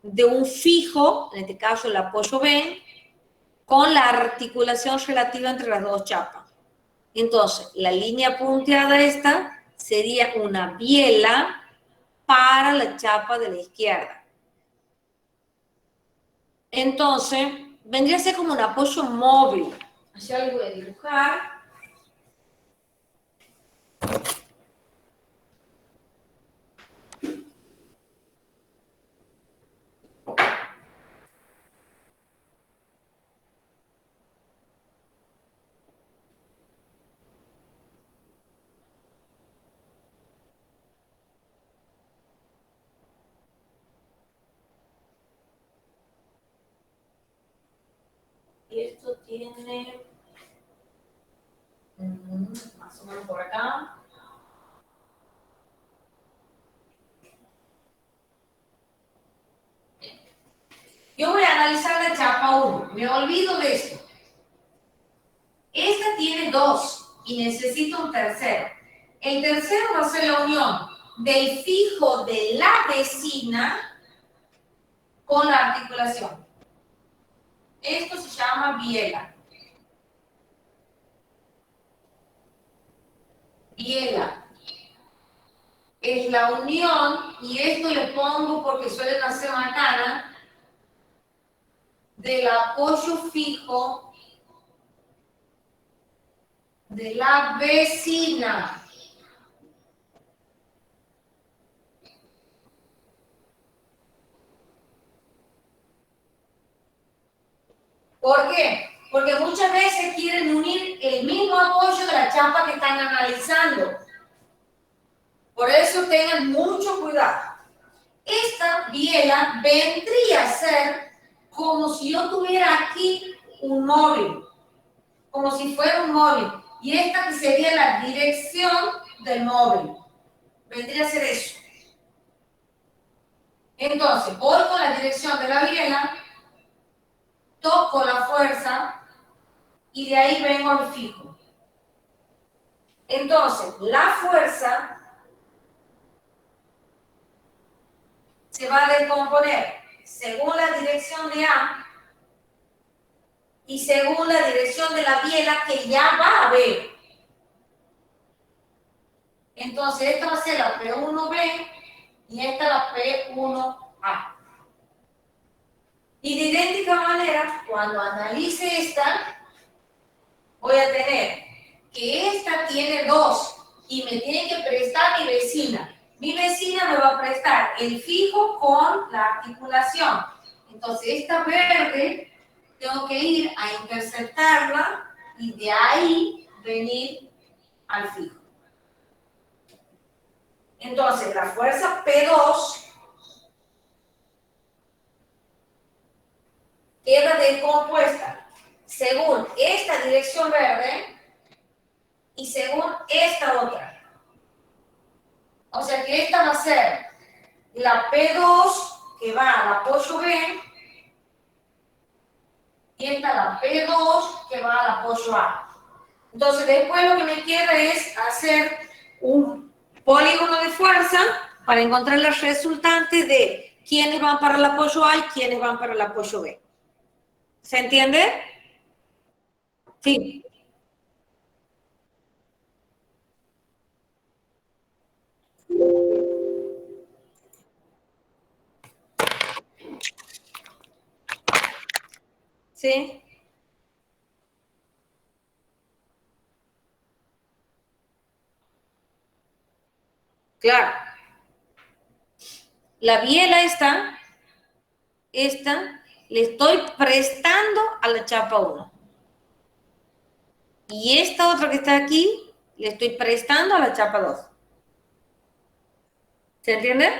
de un fijo, en este caso el apoyo B, con la articulación relativa entre las dos chapas. Entonces, la línea punteada esta sería una biela para la chapa de la izquierda. Entonces, vendría a ser como un apoyo móvil. Así lo voy a dibujar. Y esto tiene más o menos por acá. Yo voy a analizar la chapa 1. Me olvido de esto. Esta tiene 2 y necesito un tercero. El tercero va a ser la unión del fijo de la vecina con la articulación. Esto se llama biela. Biela. Es la unión, y esto le pongo porque suelen hacer macana, del apoyo fijo de la vecina. ¿Por qué? Porque muchas veces quieren unir el mismo apoyo de la chapa que están analizando. Por eso tengan mucho cuidado. Esta biela vendría a ser como si yo tuviera aquí un móvil, como si fuera un móvil. Y esta que sería la dirección del móvil. Vendría a ser eso. Entonces, voy con la dirección de la biela, toco la fuerza y de ahí vengo al fijo. Entonces, la fuerza se va a descomponer según la dirección de A y según la dirección de la biela que ya va a B. Entonces, esta va a ser la P1B y esta la P1A. Y de idéntica manera, cuando analice esta, voy a tener que esta tiene 2 y me tiene que prestar mi vecina. Mi vecina me va a prestar el fijo con la articulación. Entonces, esta verde, tengo que ir a interceptarla y de ahí venir al fijo. Entonces, la fuerza P2 queda descompuesta según esta dirección verde y según esta otra. O sea que esta va a ser la P2 que va al apoyo B y esta la P2 que va al apoyo A. Entonces después lo que me queda es hacer un polígono de fuerza para encontrar las resultantes de quiénes van para el apoyo A y quiénes van para el apoyo B. ¿Se entiende? Sí. ¿Sí? Claro. La biela esta, le estoy prestando a la chapa 1. Y esta otra que está aquí, le estoy prestando a la chapa 2. ¿Se entiende?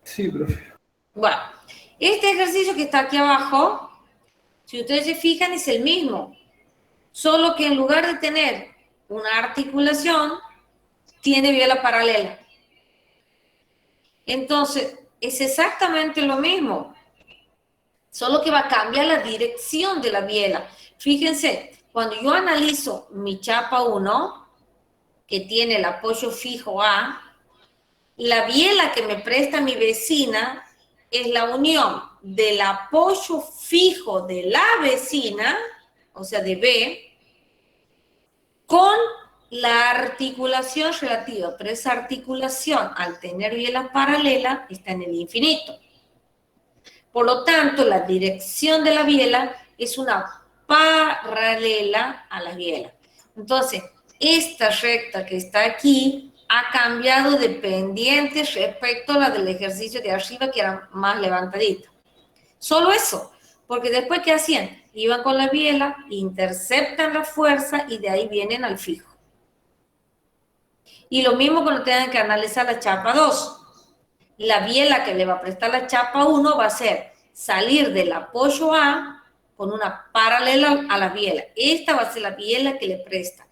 Sí, profe. Bueno, este ejercicio que está aquí abajo, si ustedes se fijan, es el mismo. Solo que en lugar de tener una articulación, tiene biela paralela. Entonces, es exactamente lo mismo. Solo que va a cambiar la dirección de la biela. Fíjense, cuando yo analizo mi chapa 1, que tiene el apoyo fijo A, la biela que me presta mi vecina es la unión del apoyo fijo de la vecina, o sea, de B, con la articulación relativa. Pero esa articulación, al tener biela paralela, está en el infinito. Por lo tanto, la dirección de la biela es una paralela a la biela. Entonces, esta recta que está aquí ha cambiado de pendiente respecto a la del ejercicio de arriba, que era más levantadita. Solo eso, porque después, ¿qué hacían? Iban con la biela, interceptan la fuerza y de ahí vienen al fijo. Y lo mismo cuando tengan que analizar la chapa 2. La biela que le va a prestar la chapa 1 va a ser salir del apoyo A con una paralela a la biela. Esta va a ser la biela que le presta.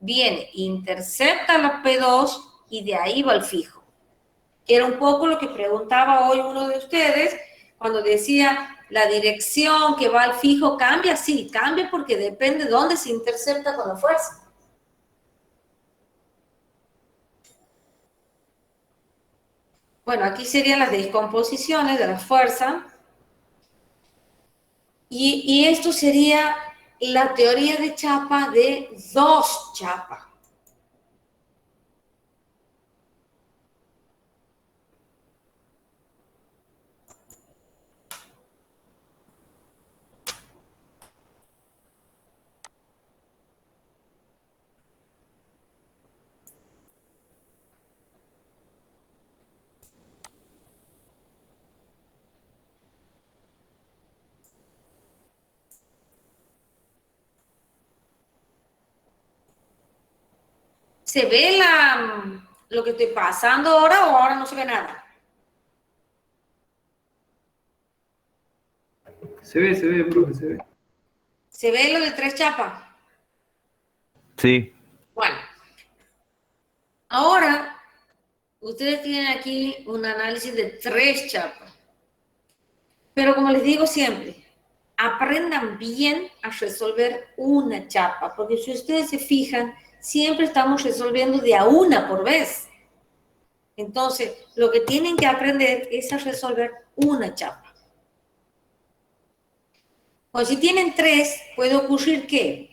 Viene, intercepta la P2 y de ahí va al fijo. Era un poco lo que preguntaba hoy uno de ustedes cuando decía la dirección que va al fijo cambia. Sí, cambia porque depende de dónde se intercepta con la fuerza. Bueno, aquí serían las descomposiciones de la fuerza. Y esto sería la teoría de chapa de dos chapas. ¿Se ve lo que estoy pasando ahora o ahora no se ve nada? Se ve, profe, se ve. ¿Se ve lo de tres chapas? Sí. Bueno, ahora ustedes tienen aquí un análisis de tres chapas. Pero como les digo siempre, aprendan bien a resolver una chapa, porque si ustedes se fijan, siempre estamos resolviendo de a una por vez. Entonces, lo que tienen que aprender es a resolver una chapa. O si tienen tres, puede ocurrir que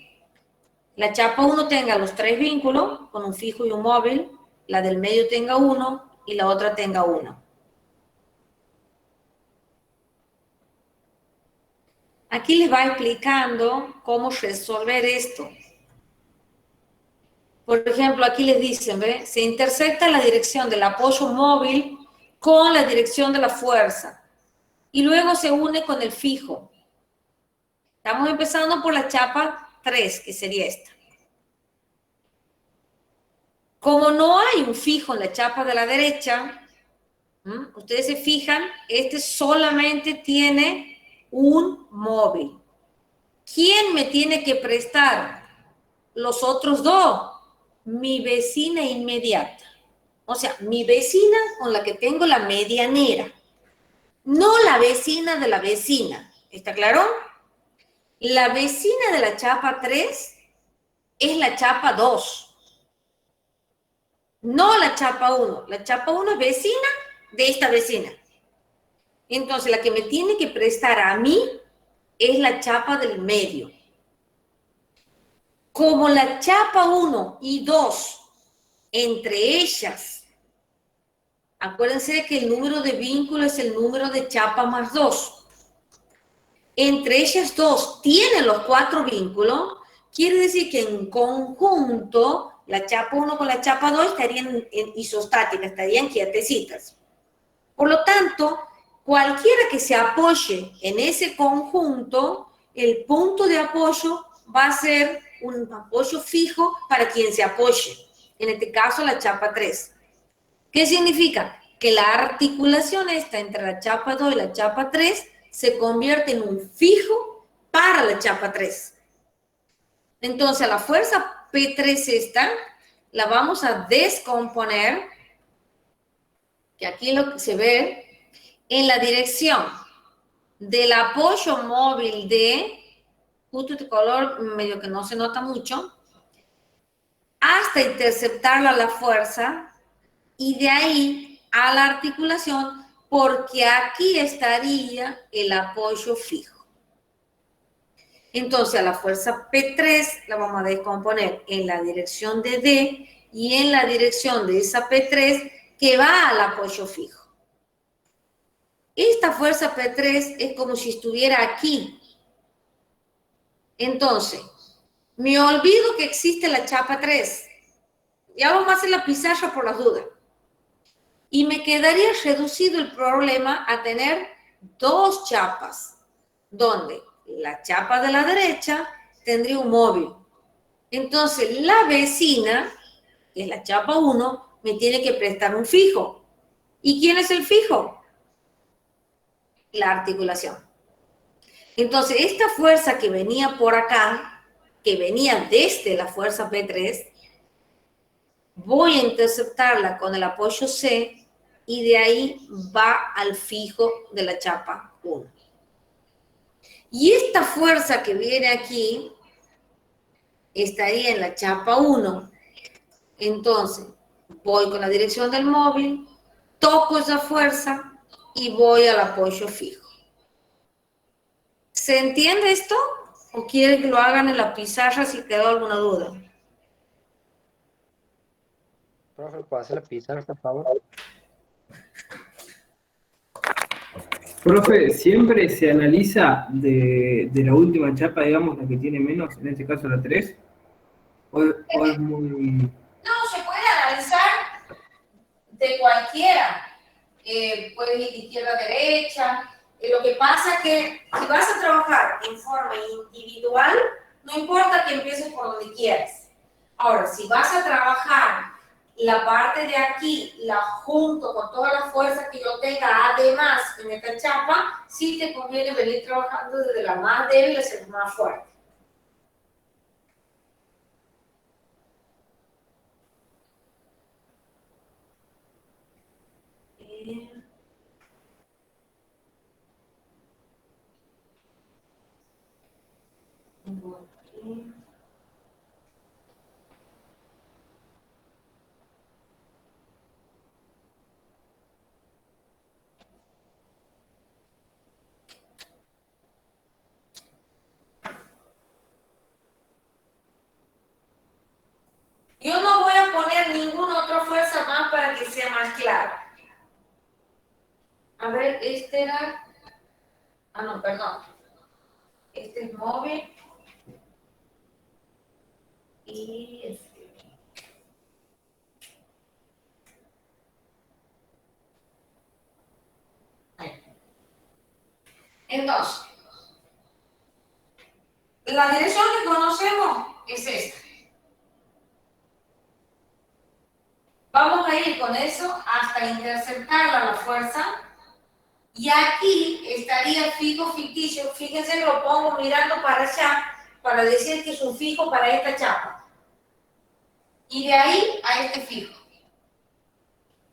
la chapa 1 tenga los tres vínculos, con un fijo y un móvil, la del medio tenga uno y la otra tenga uno. Aquí les va explicando cómo resolver esto. Por ejemplo, aquí les dicen, ¿ve? Se intersecta la dirección del apoyo móvil con la dirección de la fuerza y luego se une con el fijo. Estamos empezando por la chapa 3, que sería esta. Como no hay un fijo en la chapa de la derecha, ustedes se fijan, este solamente tiene un móvil. ¿Quién me tiene que prestar los otros dos? Mi vecina inmediata. O sea, mi vecina con la que tengo la medianera. No la vecina de la vecina. ¿Está claro? La vecina de la chapa 3 es la chapa 2. No la chapa 1. La chapa 1 es vecina de esta vecina. Entonces, la que me tiene que prestar a mí es la chapa del medio. Como la chapa 1 y 2, entre ellas, acuérdense que el número de vínculo es el número de chapa más 2. Entre ellas dos tienen los 4 vínculos, quiere decir que en conjunto la chapa 1 con la chapa 2 estarían isostáticas, estarían quietecitas. Por lo tanto, cualquiera que se apoye en ese conjunto, el punto de apoyo va a ser un apoyo fijo para quien se apoye. En este caso, la chapa 3. ¿Qué significa? Que la articulación esta entre la chapa 2 y la chapa 3 se convierte en un fijo para la chapa 3. Entonces, la fuerza P3 esta la vamos a descomponer, que aquí lo que se ve, en la dirección del apoyo móvil de, justo este color medio que no se nota mucho, hasta interceptarlo a la fuerza y de ahí a la articulación, porque aquí estaría el apoyo fijo. Entonces, a la fuerza P3 la vamos a descomponer en la dirección de D y en la dirección de esa P3 que va al apoyo fijo. Esta fuerza P3 es como si estuviera aquí. Entonces, me olvido que existe la chapa 3. Ya vamos a hacer la pizarra por las dudas. Y me quedaría reducido el problema a tener dos chapas, donde la chapa de la derecha tendría un móvil. Entonces, la vecina, que es la chapa 1, me tiene que prestar un fijo. ¿Y quién es el fijo? La articulación. Entonces, esta fuerza que venía por acá, que venía desde la fuerza P3, voy a interceptarla con el apoyo C y de ahí va al fijo de la chapa 1. Y esta fuerza que viene aquí estaría en la chapa 1. Entonces, voy con la dirección del móvil, toco esa fuerza y voy al apoyo fijo. ¿Se entiende esto? ¿O quieren que lo hagan en la pizarra si quedó alguna duda? Profe, ¿puedo hacer la pizarra, por favor? Profe, ¿siempre se analiza de la última chapa, digamos, la que tiene menos, en este caso la 3? ¿O es muy...? No, se puede analizar de cualquiera. Puedes ir de izquierda a derecha. Lo que pasa es que si vas a trabajar en forma individual, no importa que empieces por donde quieras. Ahora, si vas a trabajar la parte de aquí, la junto con toda la fuerza que yo tenga, además en esta chapa, sí te conviene venir trabajando desde la más débil hacia la más fuerte. Yo no voy a poner ninguna otra fuerza más para que sea más claro. A ver, este era... Ah, no, perdón. Este es móvil. Y este. Ahí. Entonces, la dirección que conocemos es esta. Vamos a ir con eso hasta interceptarla la fuerza. Y aquí estaría fijo ficticio. Fíjense, lo pongo mirando para allá para decir que es un fijo para esta chapa. Y de ahí a este fijo.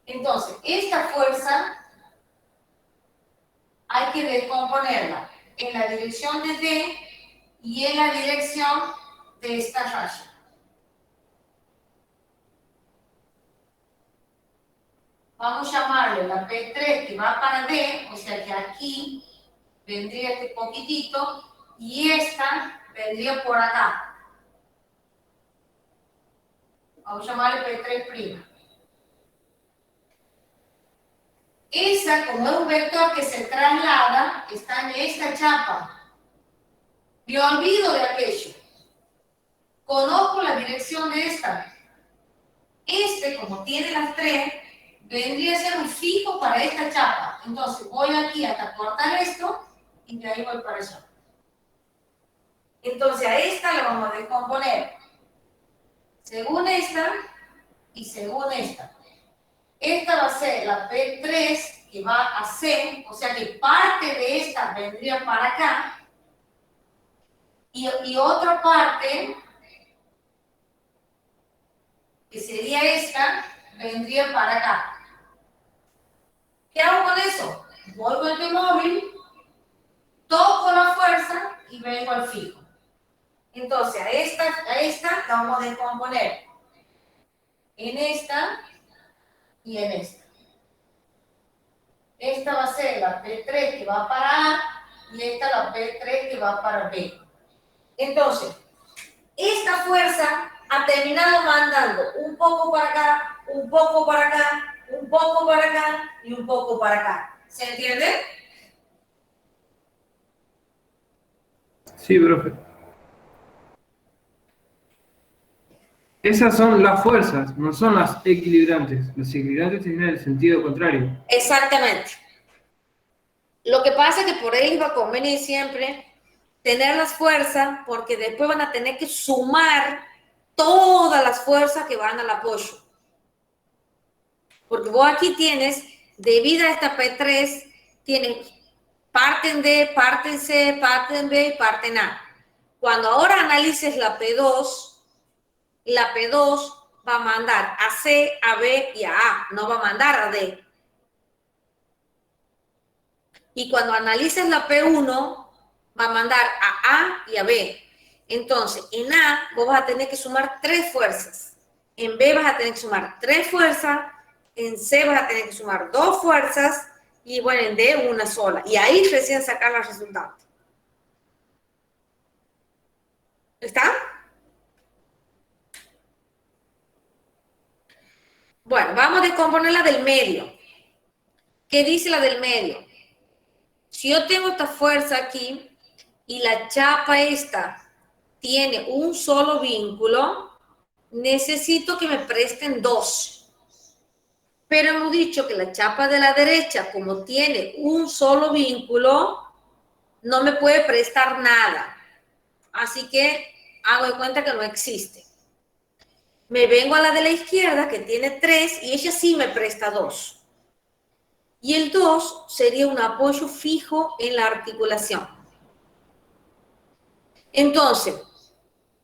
Entonces, esta fuerza hay que descomponerla en la dirección de D y en la dirección de esta raya. Vamos a llamarle la P3 que va para D, o sea que aquí vendría este poquitito y esta vendría por acá. Vamos a llamarle P3'. Esa, como es un vector que se traslada, está en esta chapa. Me olvido de aquello. Conozco la dirección de esta. Este, como tiene las 3, vendría a ser un fijo para esta chapa. Entonces voy aquí hasta cortar esto y de ahí voy para allá. Entonces a esta le vamos a descomponer según esta y según esta. Esta va a ser la P3 que va a C, o sea que parte de esta vendría para acá y otra parte, que sería esta, vendría para acá. ¿Qué hago con eso? Voy con el móvil, toco la fuerza y vengo al fijo. Entonces a esta la vamos a descomponer en esta y en esta. Esta va a ser la P3 que va para A y esta la P3 que va para B. Entonces, esta fuerza ha terminado mandando un poco para acá, un poco para acá, un poco para acá y un poco para acá. ¿Se entiende? Sí, profe. Esas son las fuerzas, no son las equilibrantes. Los equilibrantes tienen el sentido contrario. Exactamente. Lo que pasa es que por ahí les va a convenir siempre tener las fuerzas porque después van a tener que sumar todas las fuerzas que van al apoyo. Porque vos aquí tienes debida a esta P3, tiene parte en D, parte en C, parte en B y parte en A. Cuando ahora analices la P2 va a mandar a C, a B y a A, no va a mandar a D. Y cuando analices la P1, va a mandar a A y a B. Entonces, en A vos vas a tener que sumar 3 fuerzas. En B vas a tener que sumar 3 fuerzas. En C vas a tener que sumar 2 fuerzas. Y bueno, en D una sola. Y ahí recién sacar los resultados. ¿Está? Bueno, vamos a descomponer la del medio. ¿Qué dice la del medio? Si yo tengo esta fuerza aquí y la chapa esta tiene un solo vínculo, necesito que me presten 2. Pero hemos dicho que la chapa de la derecha, como tiene un solo vínculo, no me puede prestar nada. Así que hago de cuenta que no existe. Me vengo a la de la izquierda, que tiene 3, y ella sí me presta 2. Y el 2 sería un apoyo fijo en la articulación. Entonces,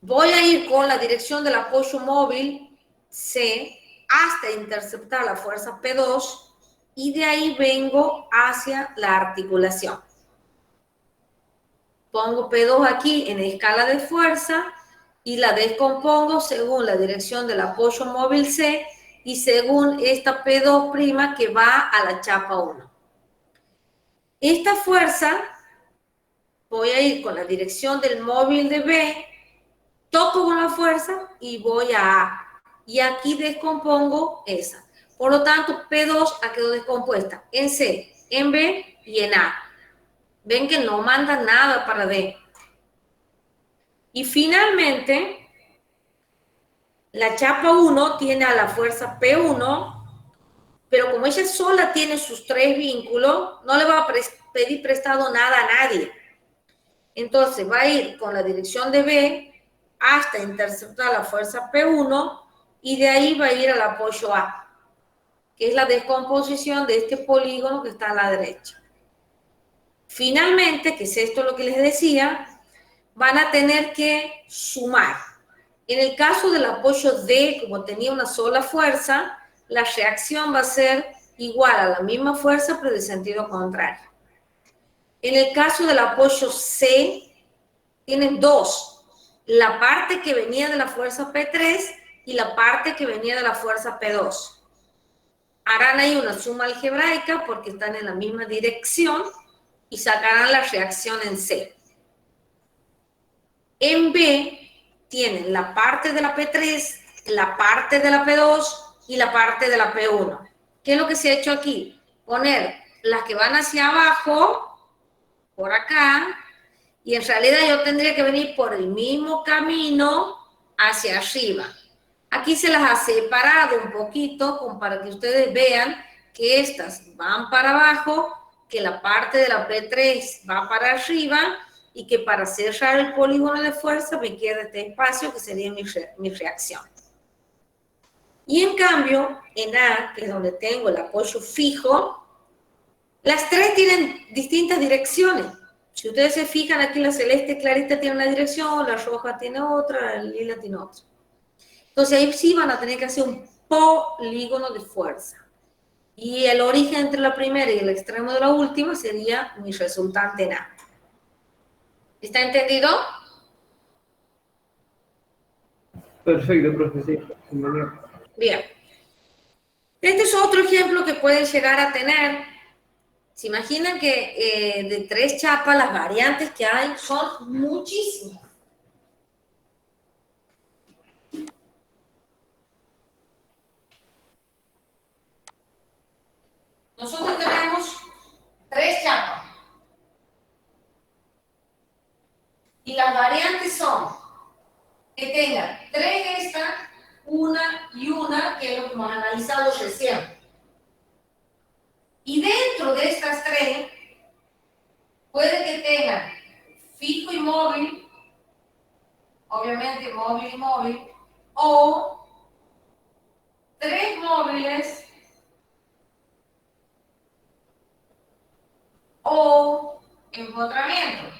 voy a ir con la dirección del apoyo móvil C hasta interceptar la fuerza P2 y de ahí vengo hacia la articulación. Pongo P2 aquí en escala de fuerza y la descompongo según la dirección del apoyo móvil C y según esta P2' que va a la chapa 1. Esta fuerza, voy a ir con la dirección del móvil de B, toco con la fuerza y voy a A. Y aquí descompongo esa. Por lo tanto, P2 ha quedado descompuesta en C, en B y en A. Ven que no manda nada para D. Y finalmente, la chapa 1 tiene a la fuerza P1, pero como ella sola tiene sus 3 vínculos, no le va a pedir prestado nada a nadie. Entonces va a ir con la dirección de B hasta interceptar la fuerza P1 y de ahí va a ir al apoyo A, que es la descomposición de este polígono que está a la derecha. Finalmente, que es esto lo que les decía, van a tener que sumar. En el caso del apoyo D, como tenía una sola fuerza, la reacción va a ser igual a la misma fuerza, pero de sentido contrario. En el caso del apoyo C, tienen 2. La parte que venía de la fuerza P3 y la parte que venía de la fuerza P2. Harán ahí una suma algebraica porque están en la misma dirección y sacarán la reacción en C. En B tienen la parte de la P3, la parte de la P2 y la parte de la P1. ¿Qué es lo que se ha hecho aquí? Poner las que van hacia abajo, por acá, y en realidad yo tendría que venir por el mismo camino hacia arriba. Aquí se las ha separado un poquito para que ustedes vean que estas van para abajo, que la parte de la P3 va para arriba y que para cerrar el polígono de fuerza me queda este espacio que sería mi reacción. Y en cambio, en A, que es donde tengo el apoyo fijo, las 3 tienen distintas direcciones. Si ustedes se fijan, aquí la celeste clarita tiene una dirección, la roja tiene otra, la lila tiene otra. Entonces ahí sí van a tener que hacer un polígono de fuerza. Y el origen entre la primera y el extremo de la última sería mi resultante en A. ¿Está entendido? Perfecto, profe, sí. Bien. Este es otro ejemplo que pueden llegar a tener. Se imaginan que de 3 chapas las variantes que hay son muchísimas. Nosotros tenemos 3 chapas. Y las variantes son que tengan 3 estas, una y una, que es lo que hemos analizado recién. Y dentro de estas 3, puede que tengan fijo y móvil, obviamente móvil y móvil, o 3 móviles o empotramiento.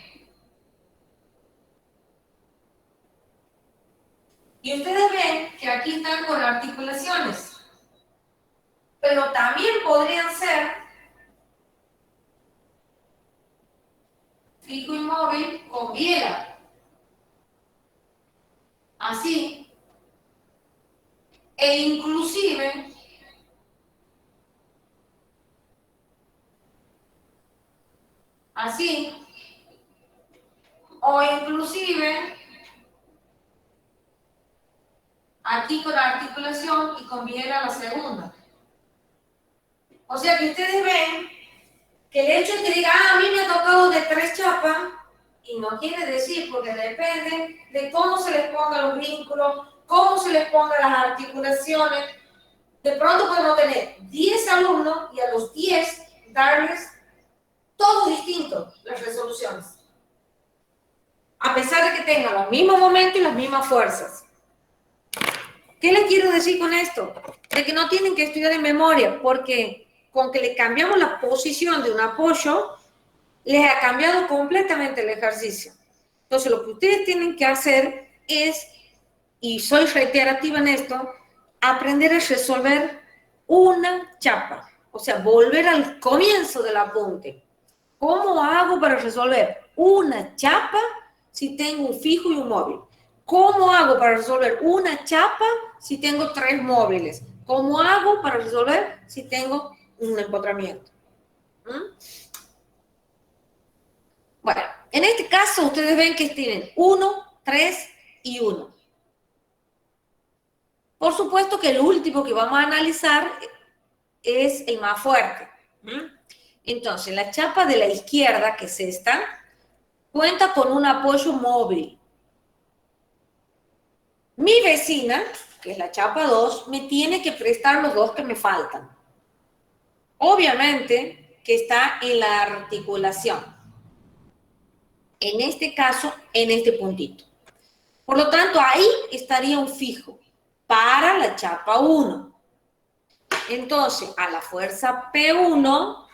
Y ustedes ven que aquí están con articulaciones, pero también podrían ser fijo inmóvil con biela. Así. E inclusive así. O inclusive aquí con articulación y con biela la segunda. O sea que ustedes ven que el hecho de que diga, a mí me ha tocado de 3 chapas, y no quiere decir, porque depende de cómo se les pongan los vínculos, cómo se les pongan las articulaciones. De pronto podemos tener 10 alumnos y a los 10 darles todo distinto las resoluciones. A pesar de que tengan los mismos momentos y las mismas fuerzas. ¿Qué les quiero decir con esto? De que no tienen que estudiar en memoria, porque con que le cambiamos la posición de un apoyo, les ha cambiado completamente el ejercicio. Entonces, lo que ustedes tienen que hacer es, y soy reiterativa en esto, aprender a resolver una chapa. O sea, volver al comienzo del apunte. ¿Cómo hago para resolver una chapa si tengo un fijo y un móvil? ¿Cómo hago para resolver una chapa si tengo 3 móviles? ¿Cómo hago para resolver si tengo un empotramiento? Bueno, en este caso ustedes ven que tienen 1, 3 y 1. Por supuesto que el último que vamos a analizar es el más fuerte. Entonces, la chapa de la izquierda, que es esta, cuenta con un apoyo móvil. Mi vecina, que es la chapa 2, me tiene que prestar los 2 que me faltan. Obviamente que está en la articulación. En este caso, en este puntito. Por lo tanto, ahí estaría un fijo para la chapa 1. Entonces, a la fuerza P1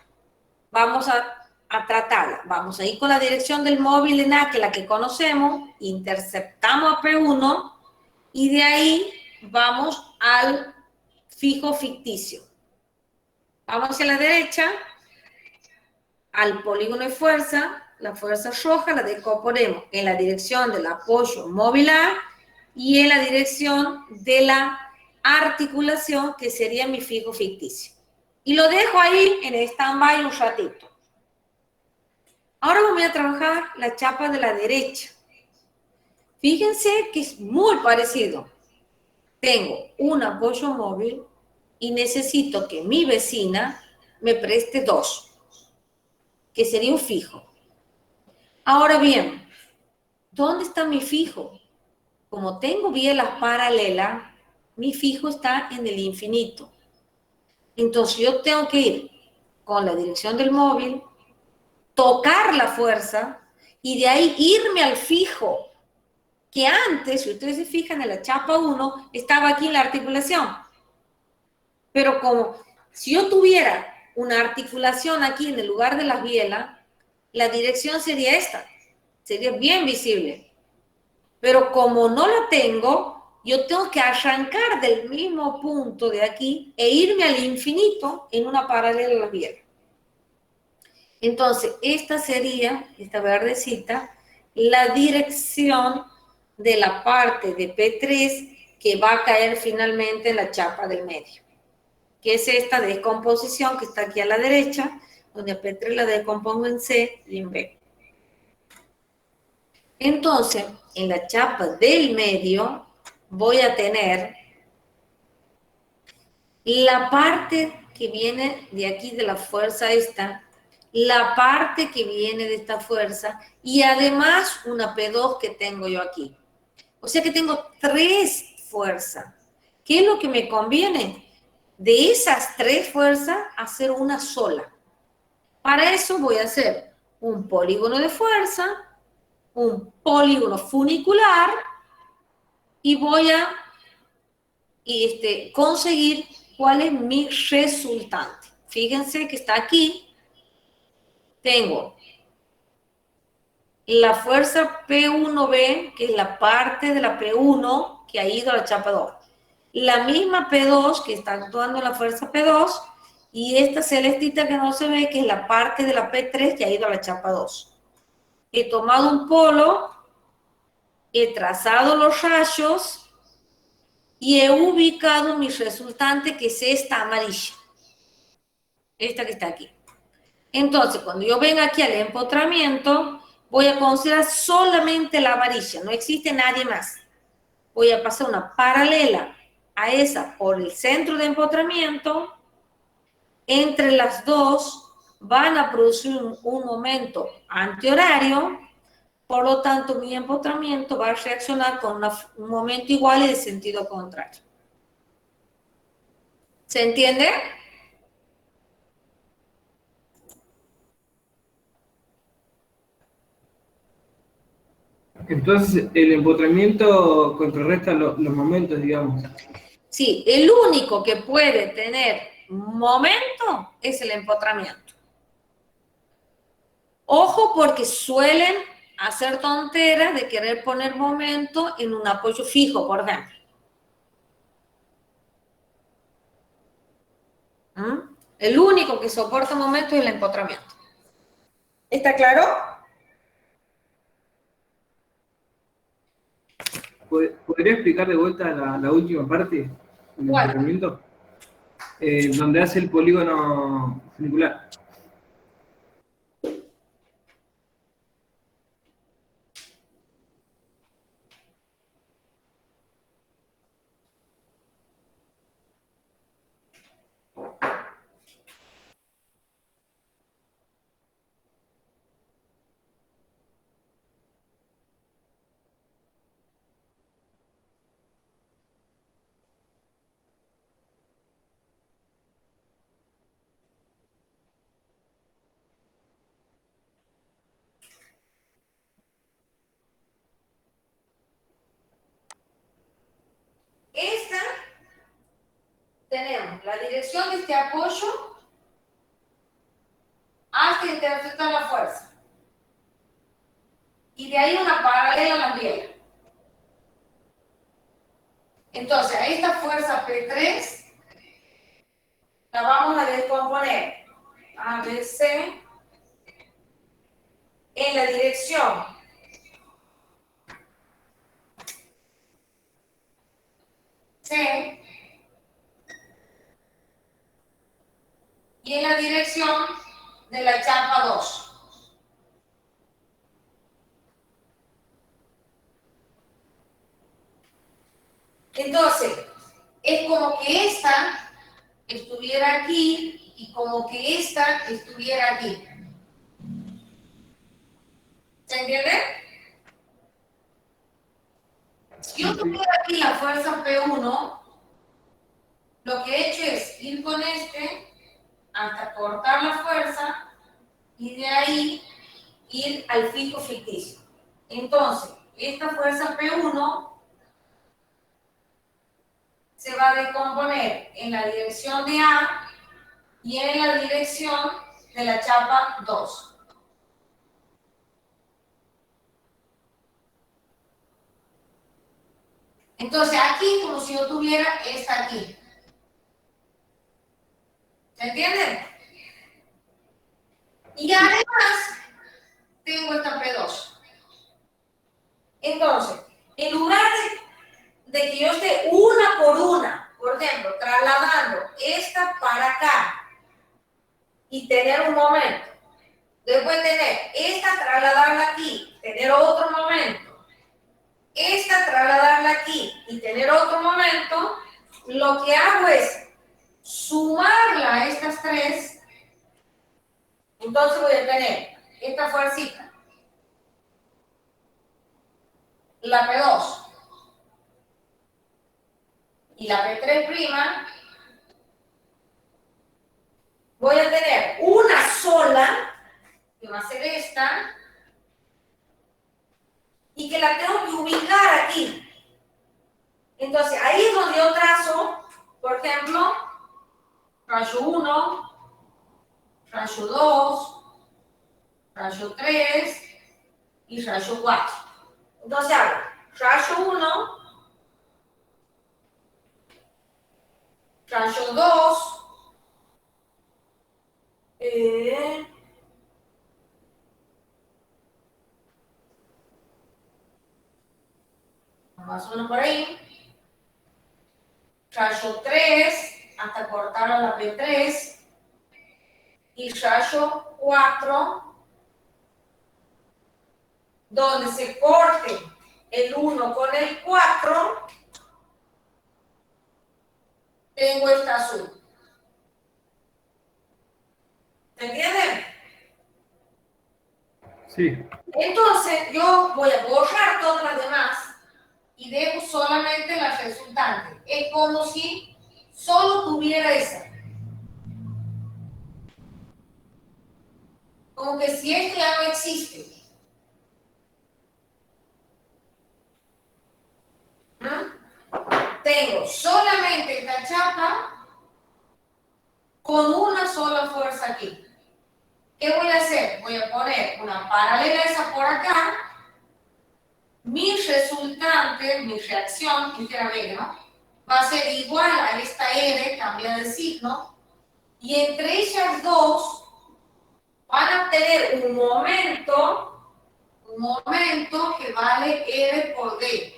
vamos a tratarla. Vamos a ir con la dirección del móvil en A, que es la que conocemos, interceptamos a P1 y de ahí vamos al fijo ficticio. Vamos hacia la derecha, al polígono de fuerza, la fuerza roja la decomponemos en la dirección del apoyo móvil A y en la dirección de la articulación, que sería mi fijo ficticio. Y lo dejo ahí en stand-by un ratito. Ahora voy a trabajar la chapa de la derecha. Fíjense que es muy parecido. Tengo un apoyo móvil y necesito que mi vecina me preste 2, que sería un fijo. Ahora bien, ¿dónde está mi fijo? Como tengo bielas paralelas, mi fijo está en el infinito. Entonces yo tengo que ir con la dirección del móvil, tocar la fuerza y de ahí irme al fijo, que antes, si ustedes se fijan en la chapa 1, estaba aquí en la articulación. Pero como si yo tuviera una articulación aquí en el lugar de las bielas, la dirección sería esta, sería bien visible. Pero como no la tengo, yo tengo que arrancar del mismo punto de aquí e irme al infinito en una paralela a las bielas. Entonces, esta sería, esta verdecita, la dirección de la parte de P3 que va a caer finalmente en la chapa del medio, que es esta descomposición que está aquí a la derecha, donde a P3 la descompongo en C y en B. Entonces, en la chapa del medio voy a tener la parte que viene de aquí de la fuerza esta, la parte que viene de esta fuerza y además una P2 que tengo yo aquí. O sea que tengo 3 fuerzas. ¿Qué es lo que me conviene? De esas 3 fuerzas, hacer una sola. Para eso voy a hacer un polígono de fuerza, un polígono funicular y voy a conseguir cuál es mi resultante. Fíjense que está aquí. tengo la fuerza P1B, que es la parte de la P1 que ha ido a la chapa 2. La misma P2 que está actuando en la fuerza P2 y esta celestita que no se ve, que es la parte de la P3 que ha ido a la chapa 2. He tomado un polo, he trazado los rayos y he ubicado mi resultante, que es esta amarilla. Esta que está aquí. Entonces, cuando yo venga aquí al empotramiento, voy a considerar solamente la amarilla, no existe nadie más. Voy a pasar una paralela a esa por el centro de empotramiento. Entre las dos van a producir un momento antihorario, por lo tanto mi empotramiento va a reaccionar con un momento igual y de sentido contrario. ¿Se entiende? Entonces, el empotramiento contrarresta los momentos, digamos. Sí, el único que puede tener momento es el empotramiento. Ojo, porque suelen hacer tonteras de querer poner momento en un apoyo fijo, por ejemplo. El único que soporta momento es el empotramiento. ¿Está claro? ¿Podría explicar de vuelta la última parte del ¿Cuál? empotramiento? Donde hace el polígono funicular. Esta, tenemos la dirección de este apoyo hasta interceptar la fuerza. Y de ahí una paralela a la biela. Entonces, a esta fuerza P3 la vamos a descomponer ABC en la dirección C y en la dirección de la chapa 2. Entonces, es como que esta estuviera aquí y como que esta estuviera aquí. ¿Se entiende? Si yo tuviera aquí la fuerza P1, lo que he hecho es ir con este hasta cortar la fuerza y de ahí ir al fijo ficticio. Entonces, esta fuerza P1 se va a descomponer en la dirección de A y en la dirección de la chapa 2. Entonces, aquí como si yo tuviera esta aquí. ¿Se entienden? Y además, tengo esta P2. Entonces, en lugar de que yo esté una, por ejemplo, trasladando esta para acá y tener un momento, después tener esta, trasladarla aquí, tener otro momento, esta, trasladarla aquí y tener otro momento, lo que hago es sumarla a estas tres. Entonces voy a tener esta fuercita, la P2 y la P3', voy a tener una sola, que va a ser esta, y que la tengo que ubicar aquí. Entonces, ahí es donde yo trazo, por ejemplo, rayo 1, rayo 2, rayo 3 y rayo 4. Entonces hago rayo 1, rayo 2, más o menos por ahí, rayo 3 hasta cortar a la P3 y rayo 4 donde se corte el 1 con el 4, tengo esta azul. ¿Me entienden? Sí. Entonces yo voy a borrar todas las demás y dejo solamente la resultante. Es como si solo tuviera esa. Como que si esto ya no existe. Tengo solamente esta chapa con una sola fuerza aquí. ¿Qué voy a hacer? Voy a poner una paralela a esa por acá. Mi resultante, mi reacción, enteramente, ¿no? Va a ser igual a esta R, cambia de signo, y entre ellas dos van a tener un momento que vale R por D.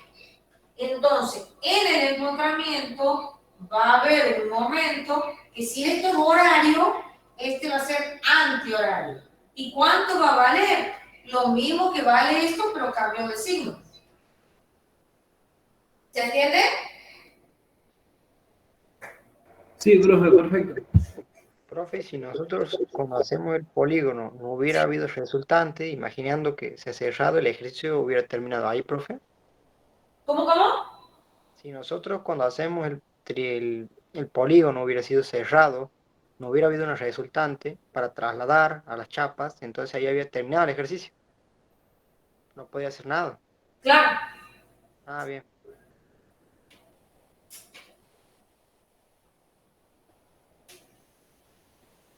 Entonces, en el encontramiento va a haber un momento que si esto es horario, este va a ser antihorario. ¿Y cuánto va a valer? Lo mismo que vale esto, pero cambio de signo. ¿Se entiende? Sí, profe, perfecto. Profe, si nosotros cuando hacemos el polígono no hubiera habido resultante, imaginando que se ha cerrado el ejercicio hubiera terminado ahí, profe. ¿Cómo? Si nosotros cuando hacemos el polígono hubiera sido cerrado, no hubiera habido una resultante para trasladar a las chapas, entonces ahí había terminado el ejercicio. No podía hacer nada. Claro. Ah, bien.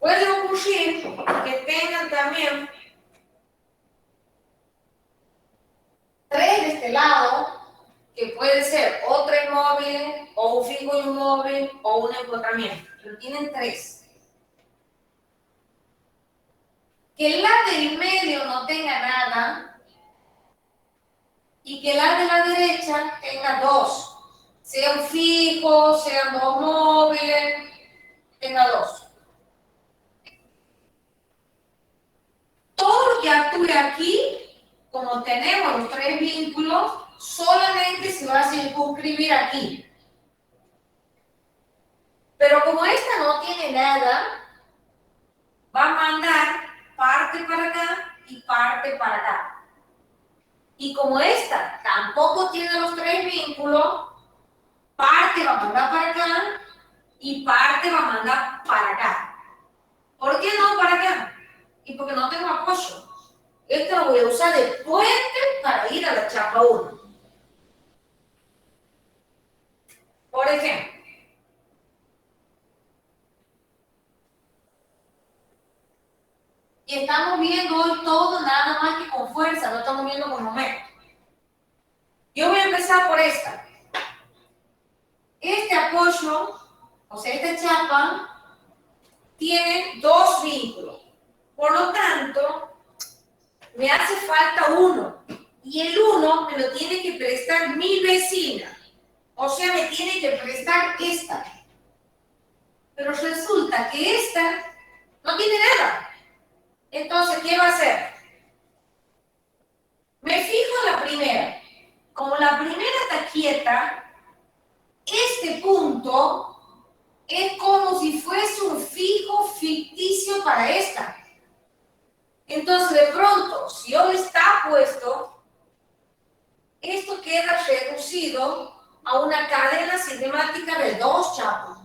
Puede ocurrir que tengan también 3 de este lado, que puede ser o 3 móviles, o un fijo y un móvil, o un encontramiento. Pero tienen 3. Que la del medio no tenga nada y que la de la derecha tenga 2. Sea un fijo, sean 2 móviles, tenga 2. Todo lo que actúe aquí, como tenemos los 3 vínculos, solamente se va a circunscribir aquí. Pero como esta no tiene nada, va a mandar parte para acá y parte para acá. Y como esta tampoco tiene los 3 vínculos, parte va a mandar para acá y parte va a mandar para acá. ¿Por qué no para acá? Y porque no tengo apoyo. Esto lo voy a usar de puente para ir a la chapa 1. Por ejemplo, y estamos viendo hoy todo nada más que con fuerza, no estamos viendo con momento. Yo voy a empezar por esta. Este apoyo, o sea, esta chapa, tiene 2 vínculos. Por lo tanto, me hace falta 1. Y el 1 me lo tiene que prestar mi vecina. O sea, me tiene que prestar esta. Pero resulta que esta no tiene nada. Entonces, ¿qué va a hacer? Me fijo en la primera. Como la primera está quieta, este punto es como si fuese un fijo ficticio para esta. Entonces, de pronto, si hoy está puesto, esto queda reducido a una cadena cinemática de 2 chapas.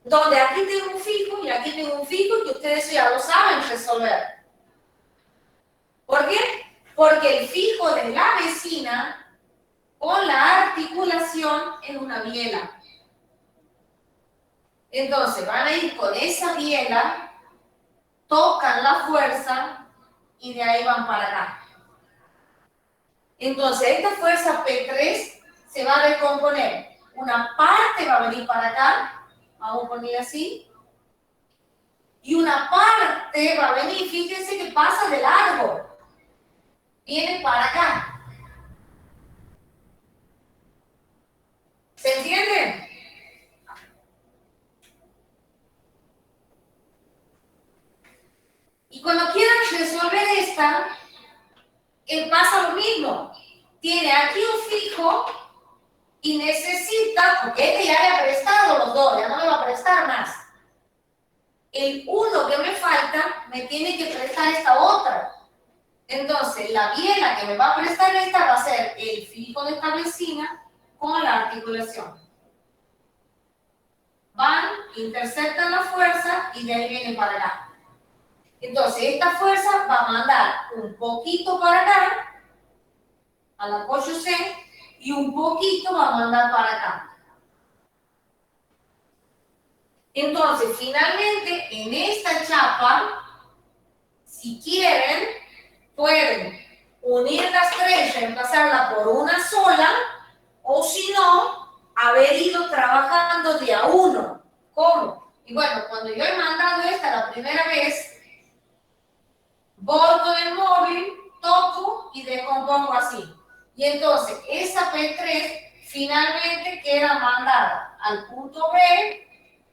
Donde aquí tengo un fijo y aquí tengo un fijo y que ustedes ya lo saben resolver. ¿Por qué? Porque el fijo de la vecina con la articulación en una biela. Entonces van a ir con esa biela tocan la fuerza y de ahí van para acá. Entonces, esta fuerza P3 se va a descomponer. Una parte va a venir para acá, vamos a poner así, y una parte va a venir, fíjense que pasa de largo, viene para acá. ¿Se entiende? Y cuando quieran resolver esta, pasa lo mismo. Tiene aquí un fijo y necesita, porque este ya le ha prestado los dos, ya no le va a prestar más. El uno que me falta me tiene que prestar esta otra. Entonces, la biela que me va a prestar esta va a ser el fijo de esta vecina con la articulación. Van, interceptan la fuerza y de ahí vienen para acá. Entonces, esta fuerza va a mandar un poquito para acá, al apoyo C, y un poquito va a mandar para acá. Entonces, finalmente, en esta chapa, si quieren, pueden unir las tres, reemplazarla por una sola, o si no, haber ido trabajando de a uno. ¿Cómo? Y bueno, cuando yo he mandado esta la primera vez, voy con el móvil, toco y descompongo así. Y entonces, esa P3 finalmente queda mandada al punto B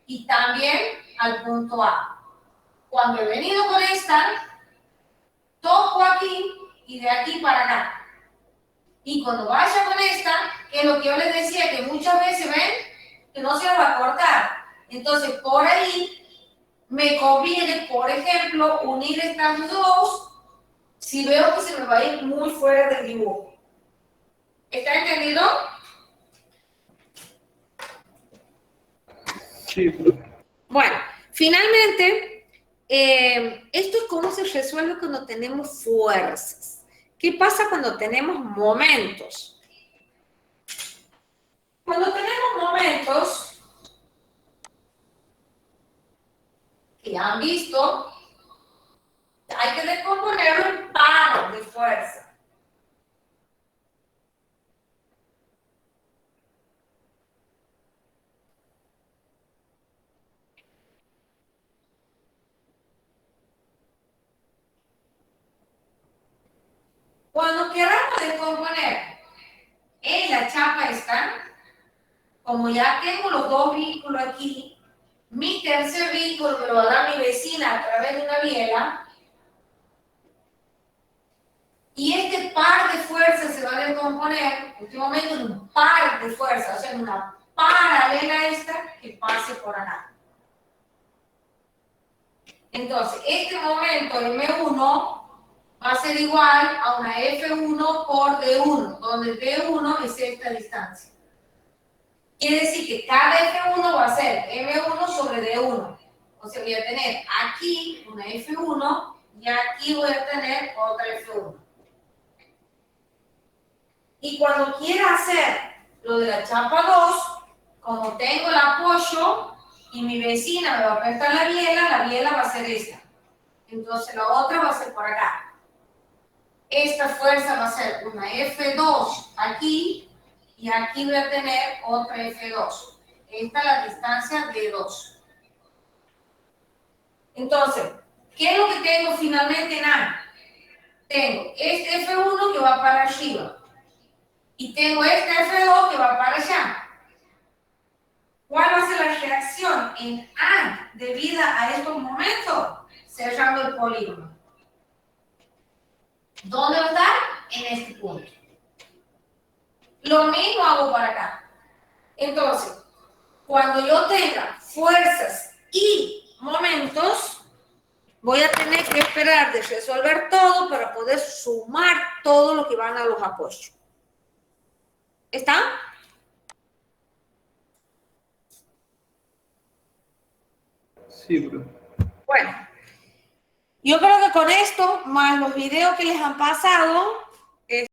y también al punto A. Cuando he venido con esta, toco aquí y de aquí para acá. Y cuando vaya con esta, que es lo que yo les decía, que muchas veces ven que no se va a cortar. Entonces, por ahí me conviene, por ejemplo, unir estas dos si veo que se me va a ir muy fuera del dibujo. ¿Está entendido? Sí, profe. Bueno, finalmente, esto es cómo se resuelve cuando tenemos fuerzas. ¿Qué pasa cuando tenemos momentos? Cuando tenemos momentos que ya han visto, hay que descomponerlo en pares de fuerza. Cuando queramos descomponer en la chapa esta, como ya tengo los dos vínculos aquí, mi tercer vínculo me lo va a dar mi vecina a través de una biela, y este par de fuerzas se va a descomponer en este momento en un par de fuerzas, o sea, en una paralela a esta que pase por acá. Entonces, este momento M1 va a ser igual a una F1 por D1, donde D1 es esta distancia. Quiere decir que cada F1 va a ser M1 sobre D1. O sea, voy a tener aquí una F1 y aquí voy a tener otra F1. Y cuando quiera hacer lo de la chapa 2, como tengo el apoyo y mi vecina me va a prestar la biela va a ser esta. Entonces la otra va a ser por acá. Esta fuerza va a ser una F2 aquí y aquí voy a tener otra F2. Esta es la distancia de 2. Entonces, ¿qué es lo que tengo finalmente en A? Tengo este F1 que va para arriba y tengo este F2 que va para allá. ¿Cuál va a ser la reacción en A debida a estos momentos? Cerrando el polígono. ¿Dónde va a estar? En este punto. Lo mismo hago para acá. Entonces, cuando yo tenga fuerzas y momentos, voy a tener que esperar de resolver todo para poder sumar todo lo que van a los apoyos. ¿Está? Sí, profe. Bueno, yo creo que con esto, más los videos que les han pasado,